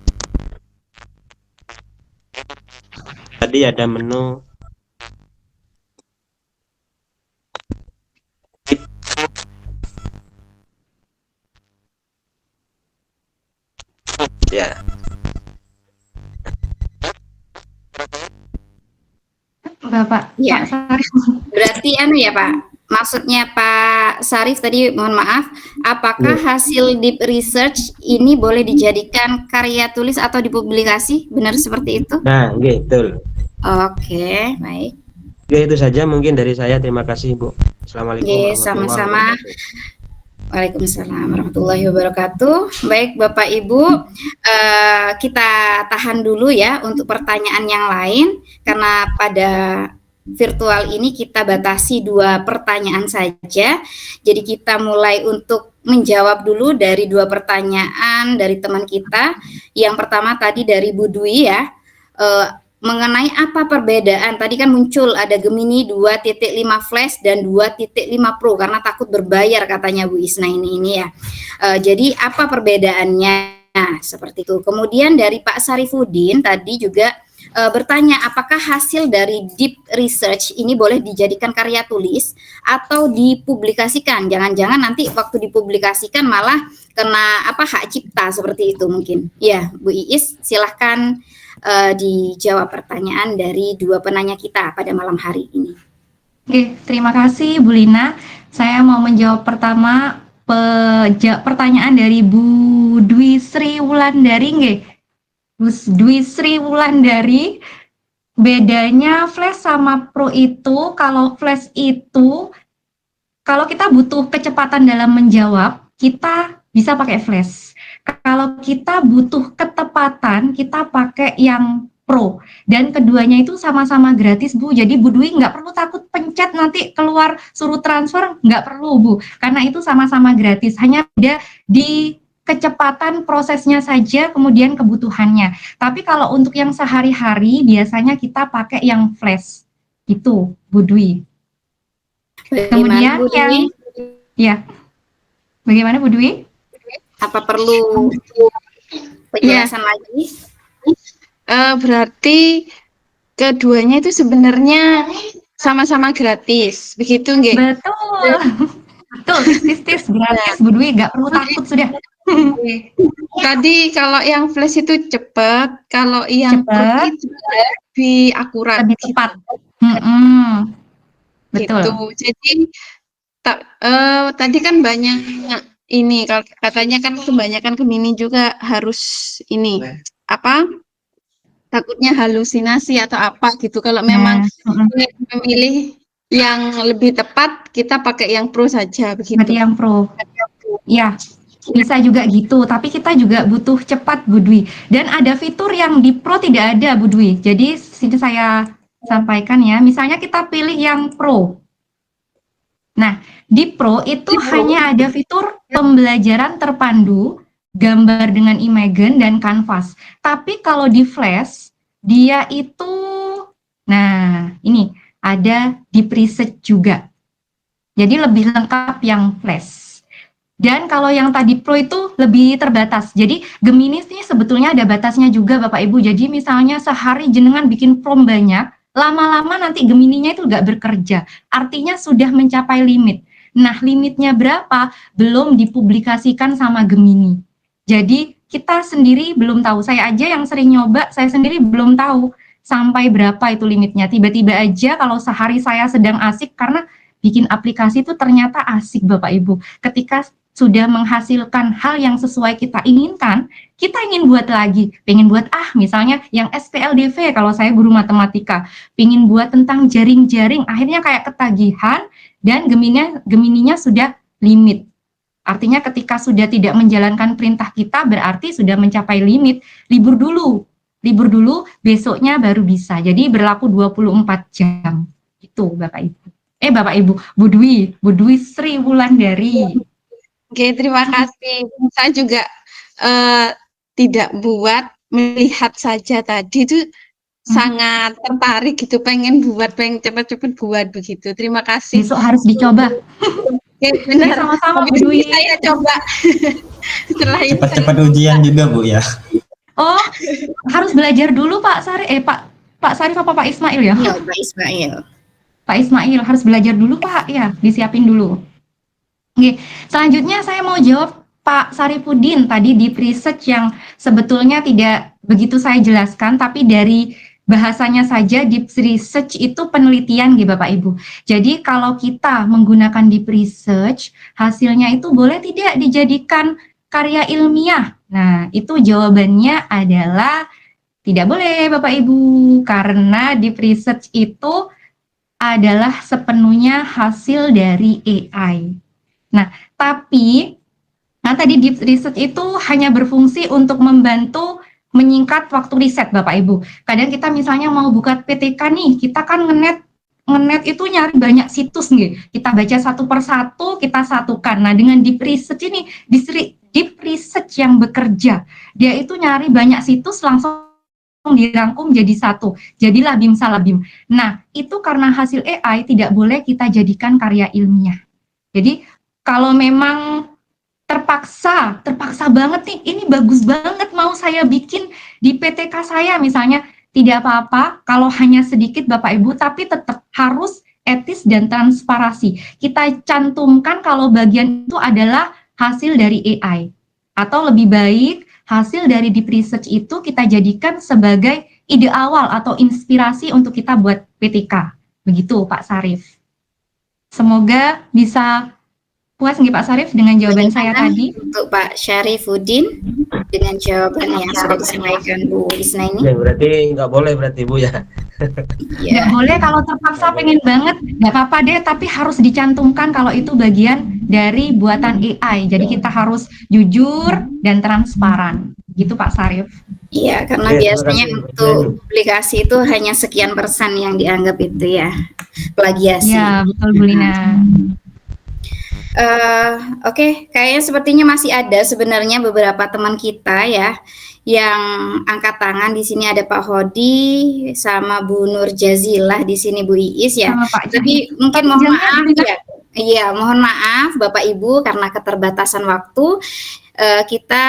Tadi ada menu ya. Bapak. Ya. Pak Sarif. Berarti ya Pak. Maksudnya Pak Sarif tadi mohon maaf, apakah hasil deep research ini boleh dijadikan karya tulis atau dipublikasi? Benar seperti itu? Nah, betul. Oke, baik. Oke, itu saja mungkin dari saya. Terima kasih Bu. Assalamualaikum. Sama-sama. Waalaikumsalam warahmatullahi wabarakatuh. Baik Bapak Ibu, kita tahan dulu ya untuk pertanyaan yang lain karena pada virtual ini kita batasi 2 pertanyaan saja. Jadi kita mulai untuk menjawab dulu dari 2 pertanyaan dari teman kita. Yang pertama tadi dari Bu Dwi ya, mengenai apa perbedaan. Tadi kan muncul ada Gemini 2.5 Flash dan 2.5 Pro karena takut berbayar katanya Bu Isna ini ya. Jadi apa perbedaannya? Nah, seperti itu. Kemudian dari Pak Sarifudin tadi juga bertanya apakah hasil dari deep research ini boleh dijadikan karya tulis atau dipublikasikan. Jangan-jangan nanti waktu dipublikasikan malah kena hak cipta seperti itu mungkin. Ya, Bu Iis silahkan dijawab pertanyaan dari 2 penanya kita pada malam hari ini. Oke, terima kasih Bu Lina. Saya mau menjawab pertama pertanyaan dari Bu Dwi Sri Wulandari nggih. Dwi Sri Wulandari, bedanya flash sama pro itu, kalau flash itu, kalau kita butuh kecepatan dalam menjawab, kita bisa pakai flash. Kalau kita butuh ketepatan, kita pakai yang pro. Dan keduanya itu sama-sama gratis, Bu. Jadi Bu Dwi nggak perlu takut pencet nanti keluar suruh transfer, nggak perlu, Bu. Karena itu sama-sama gratis. Hanya beda di kecepatan prosesnya saja, kemudian kebutuhannya. Tapi kalau untuk yang sehari-hari, biasanya kita pakai yang flash. Itu, Bu Dwi. Kemudian Bu yang, Dwi, ya, bagaimana Bu Dwi? apa perlu penjelasan lagi? Berarti keduanya itu sebenarnya sama-sama gratis, begitu nggih? Betul. Betul, tis gratis Bu Dwi, nggak perlu takut sudah. Tadi kalau yang flash itu cepat, kalau yang pro Cepat. itu lebih akurat, Lebih tepat. Betul. gitu. Jadi tadi kan banyak ini, kalau katanya kan kebanyakan Gemini juga harus ini apa? Takutnya halusinasi atau apa gitu. Kalau memang memilih yang lebih tepat, kita pakai yang pro saja begitu. Berarti yang pro. Ya, bisa juga gitu. Tapi kita juga butuh cepat, Bu Dwi. Dan ada fitur yang di pro tidak ada, Bu Dwi. Jadi sini saya sampaikan ya. Misalnya kita pilih yang pro. Nah, di pro itu hanya ada fitur pembelajaran terpandu, gambar dengan Imagen dan Canvas. Tapi kalau di Flash, dia itu, nah ini ada di preset juga. Jadi lebih lengkap yang Flash. Dan kalau yang tadi Pro itu lebih terbatas. Jadi Gemini ini sebetulnya ada batasnya juga Bapak Ibu. Jadi misalnya sehari jenengan bikin prom banyak, lama-lama nanti Gemininya itu nggak bekerja. Artinya sudah mencapai limit. Nah, limitnya berapa? Belum dipublikasikan sama Gemini. Jadi kita sendiri belum tahu. Saya aja yang sering nyoba, saya sendiri belum tahu sampai berapa itu limitnya. Tiba-tiba aja kalau sehari saya sedang asik, karena bikin aplikasi itu ternyata asik Bapak Ibu. Ketika sudah menghasilkan hal yang sesuai kita inginkan, kita ingin buat lagi, pengen buat misalnya yang SPLDV kalau saya guru matematika, pengen buat tentang jaring-jaring, akhirnya kayak ketagihan dan Gemininya sudah limit. Artinya ketika sudah tidak menjalankan perintah kita berarti sudah mencapai limit, libur dulu, besoknya baru bisa. Jadi berlaku 24 jam. Itu Bapak Ibu. Bapak Ibu, Bu Dwi Sri Wulandari. Oke, terima kasih. Saya juga tidak buat, melihat saja tadi itu sangat tertarik gitu, pengen cepet-cepet buat begitu. Terima kasih. Besok harus dicoba. Oke, benar. Sama-sama Bu Dwi. Saya coba. Setelah ini Cepat-cepat ujian juga Bu ya. Oh, harus belajar dulu Pak Sarif, Pak Sarif apa Pak Ismail ya? Iya, Pak Ismail. Pak Ismail harus belajar dulu Pak, ya, disiapin dulu. Oke, selanjutnya saya mau jawab Pak Sarifudin tadi di research yang sebetulnya tidak begitu saya jelaskan, tapi dari bahasanya saja deep research itu penelitian gitu Bapak Ibu. Jadi kalau kita menggunakan deep research, hasilnya itu boleh tidak dijadikan karya ilmiah? Nah, itu jawabannya adalah tidak boleh Bapak Ibu, karena deep research itu adalah sepenuhnya hasil dari AI. Nah, tapi tadi deep research itu hanya berfungsi untuk membantu menyingkat waktu riset Bapak Ibu. Kadang kita misalnya mau buka PTK nih, kita kan ngenet itu nyari banyak situs nih. Kita baca satu persatu, kita satukan. Nah, dengan deep research ini, deep research yang bekerja, dia itu nyari banyak situs langsung dirangkum jadi satu. Jadilah BIM salah BIM. Nah, itu karena hasil AI tidak boleh kita jadikan karya ilmiah. Jadi, kalau memang terpaksa banget nih, ini bagus banget mau saya bikin di PTK saya misalnya, tidak apa-apa kalau hanya sedikit Bapak Ibu, tapi tetap harus etis dan transparansi. Kita cantumkan kalau bagian itu adalah hasil dari AI. Atau lebih baik, hasil dari deep research itu kita jadikan sebagai ide awal atau inspirasi untuk kita buat PTK. Begitu Pak Sarif. Semoga bisa puas nggih Pak Sarif dengan jawaban saya tadi. Untuk Pak Syarifudin, dengan jawaban yang sudah disampaikan Bu Isna ini? Ya, berarti nggak boleh berarti Bu ya. Nggak boleh kalau terpaksa pengen banget, nggak apa-apa deh, tapi harus dicantumkan kalau itu bagian dari buatan AI. Jadi kita harus jujur dan transparan. Gitu Pak Sarif. Iya, karena Oke, terima biasanya kasih. untuk publikasi itu hanya sekian persen yang dianggap itu ya plagiasi. Ya, betul Bu Lina. Oke, kayaknya sepertinya masih ada sebenarnya beberapa teman kita ya yang angkat tangan. Di sini ada Pak Hodi sama Bu Nur Jazilah, di sini Bu Iis ya. Sama Pak Tapi Jahit. mungkin Pak mohon Jahit, maaf Bu Lina. ya. Iya, mohon maaf Bapak Ibu karena keterbatasan waktu. Kita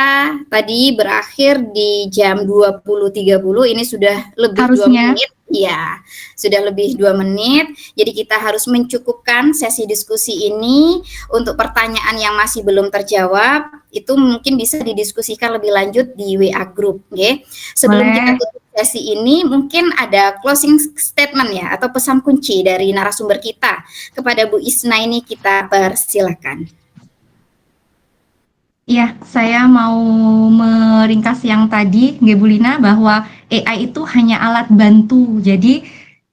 tadi berakhir di jam 20.30, ini sudah lebih 2 Harusnya. menit. Ya, sudah lebih 2 menit. Jadi kita harus mencukupkan sesi diskusi ini. Untuk pertanyaan yang masih belum terjawab, itu mungkin bisa didiskusikan lebih lanjut di WA Group. Okay? Sebelum Boleh. kita tutup sesi ini, mungkin ada closing statement ya, atau pesan kunci dari narasumber kita. Kepada Bu Isna ini kita persilakan. Iya, saya mau meringkas yang tadi, nggih Bu Lina, bahwa AI itu hanya alat bantu. Jadi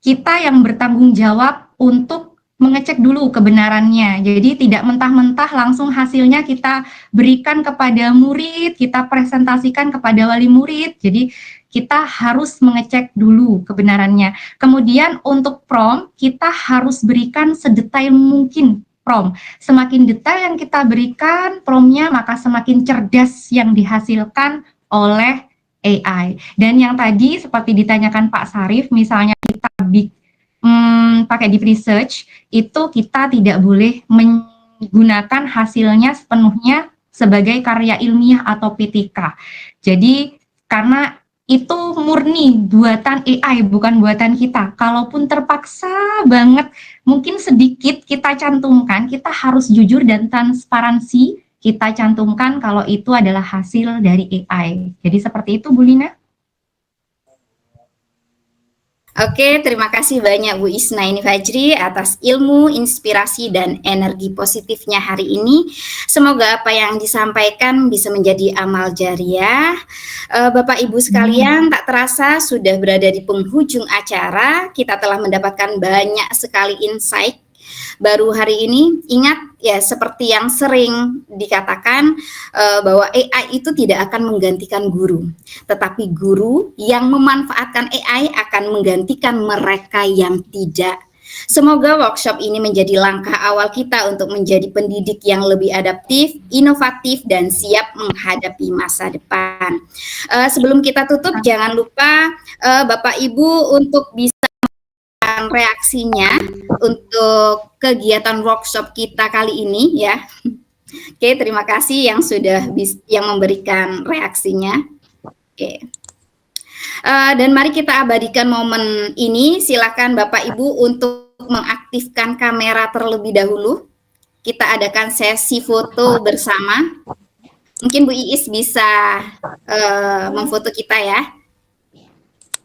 kita yang bertanggung jawab untuk mengecek dulu kebenarannya. Jadi tidak mentah-mentah langsung hasilnya kita berikan kepada murid, kita presentasikan kepada wali murid. Jadi kita harus mengecek dulu kebenarannya. Kemudian untuk prompt, kita harus berikan sedetail mungkin prompt. Semakin detail yang kita berikan promptnya, maka semakin cerdas yang dihasilkan oleh AI. Dan yang tadi seperti ditanyakan Pak Sarif, misalnya kita pakai deep research, itu kita tidak boleh menggunakan hasilnya sepenuhnya sebagai karya ilmiah atau PTK. Jadi karena itu murni buatan AI, bukan buatan kita. Kalaupun terpaksa banget, mungkin sedikit kita cantumkan, kita harus jujur dan transparansi, kita cantumkan kalau itu adalah hasil dari AI. Jadi seperti itu, Bu Lina. Oke, terima kasih banyak Bu Isna ini Fajri atas ilmu, inspirasi, dan energi positifnya hari ini. Semoga apa yang disampaikan bisa menjadi amal jariah. Bapak Ibu sekalian, tak terasa sudah berada di penghujung acara. Kita telah mendapatkan banyak sekali insight baru hari ini. Ingat ya, seperti yang sering dikatakan bahwa AI itu tidak akan menggantikan guru, tetapi guru yang memanfaatkan AI akan menggantikan mereka yang tidak. Semoga workshop ini menjadi langkah awal kita untuk menjadi pendidik yang lebih adaptif, inovatif, dan siap menghadapi masa depan. Sebelum kita tutup, jangan lupa Bapak Ibu untuk bisa reaksinya untuk kegiatan workshop kita kali ini ya. Oke, terima kasih yang sudah yang memberikan reaksinya. Oke. Dan mari kita abadikan momen ini. Silakan Bapak Ibu untuk mengaktifkan kamera terlebih dahulu. Kita adakan sesi foto bersama. Mungkin Bu Iis bisa memfoto kita ya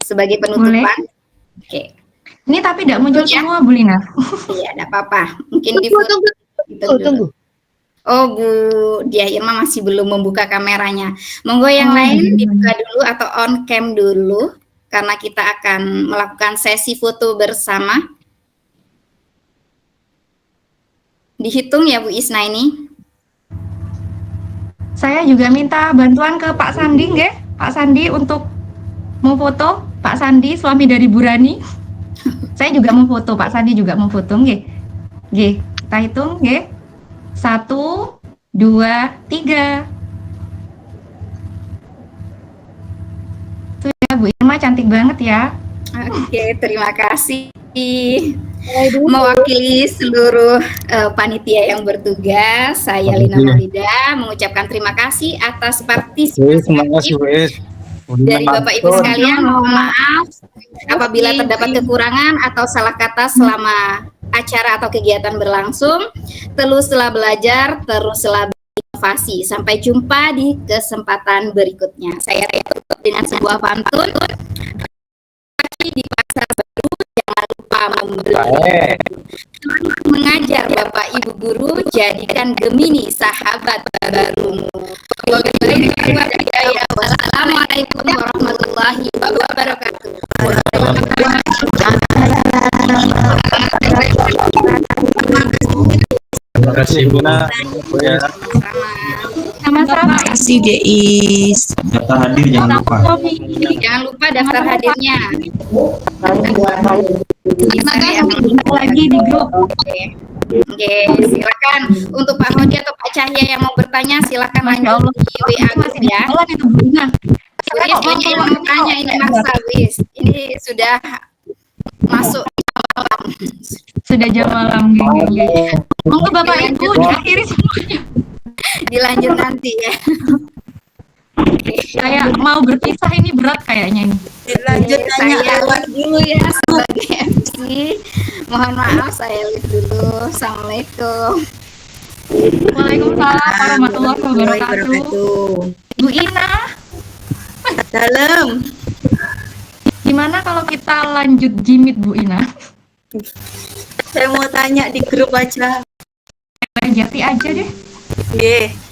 sebagai penutupan. Oke. Ini tapi tidak muncul ya semua, Bu Lina. Iya, tidak apa-apa. Mungkin di foto. Tunggu. Oh, Bu Diah Irma masih belum membuka kameranya. Monggo yang lain dibuka dulu atau on cam dulu, karena kita akan melakukan sesi foto bersama. Dihitung ya Bu Isna ini. Saya juga minta bantuan ke Pak Sandi, nggih? Pak Sandi untuk memfoto. Pak Sandi, suami dari Bu Rani. Saya juga mau foto, Pak Sandi juga mau foto, nggih. Nggih, kita hitung, nggih. 1, 2, 3. Tuh ya, Bu Irma cantik banget ya. Oke, terima kasih. Mewakili seluruh panitia yang bertugas, saya Lina Maulida mengucapkan terima kasih atas partisipasi dari Bapak Ibu sekalian. Mohon maaf apabila terdapat kekurangan atau salah kata selama acara atau kegiatan berlangsung. Teruslah belajar, teruslah berinovasi. Sampai jumpa di kesempatan berikutnya. Saya tutup dengan sebuah pantun. Di pasar baru jangan lupa membeli. Mengajar Bapak Ibu guru, jadikan Gemini sahabat barumu. Wassalamualaikum warahmatullahi wabarakatuh. Terima kasih Bu. Sama-sama. Terima kasih Deis. Daftar hadir jangan lupa. Jangan lupa daftar hadirnya. Lagi di grup. Oke, silakan untuk Pak Hodi atau Pak Cahya yang mau bertanya silakan lanjut di WA Masih di ya. jalan itu Bu Ina. Wis, ini yang mau tanya ini maksa Wis. Ini sudah masuk malam. Sudah jam malam, geng. Monggo Bapak Ibu diakhiri semuanya. Dilanjut nanti ya. Saya mau berpisah, ini berat kayaknya ini. Lanjut tanya Saya lewat leave dulu ya sebagai MC. Mohon maaf saya leave dulu. Assalamualaikum. Waalaikumsalam warahmatullahi wabarakatuh. Bu Ina, dalam. gimana kalau kita lanjut jimit Bu Ina? Saya mau tanya di grup aja. Jati aja deh. Nggih.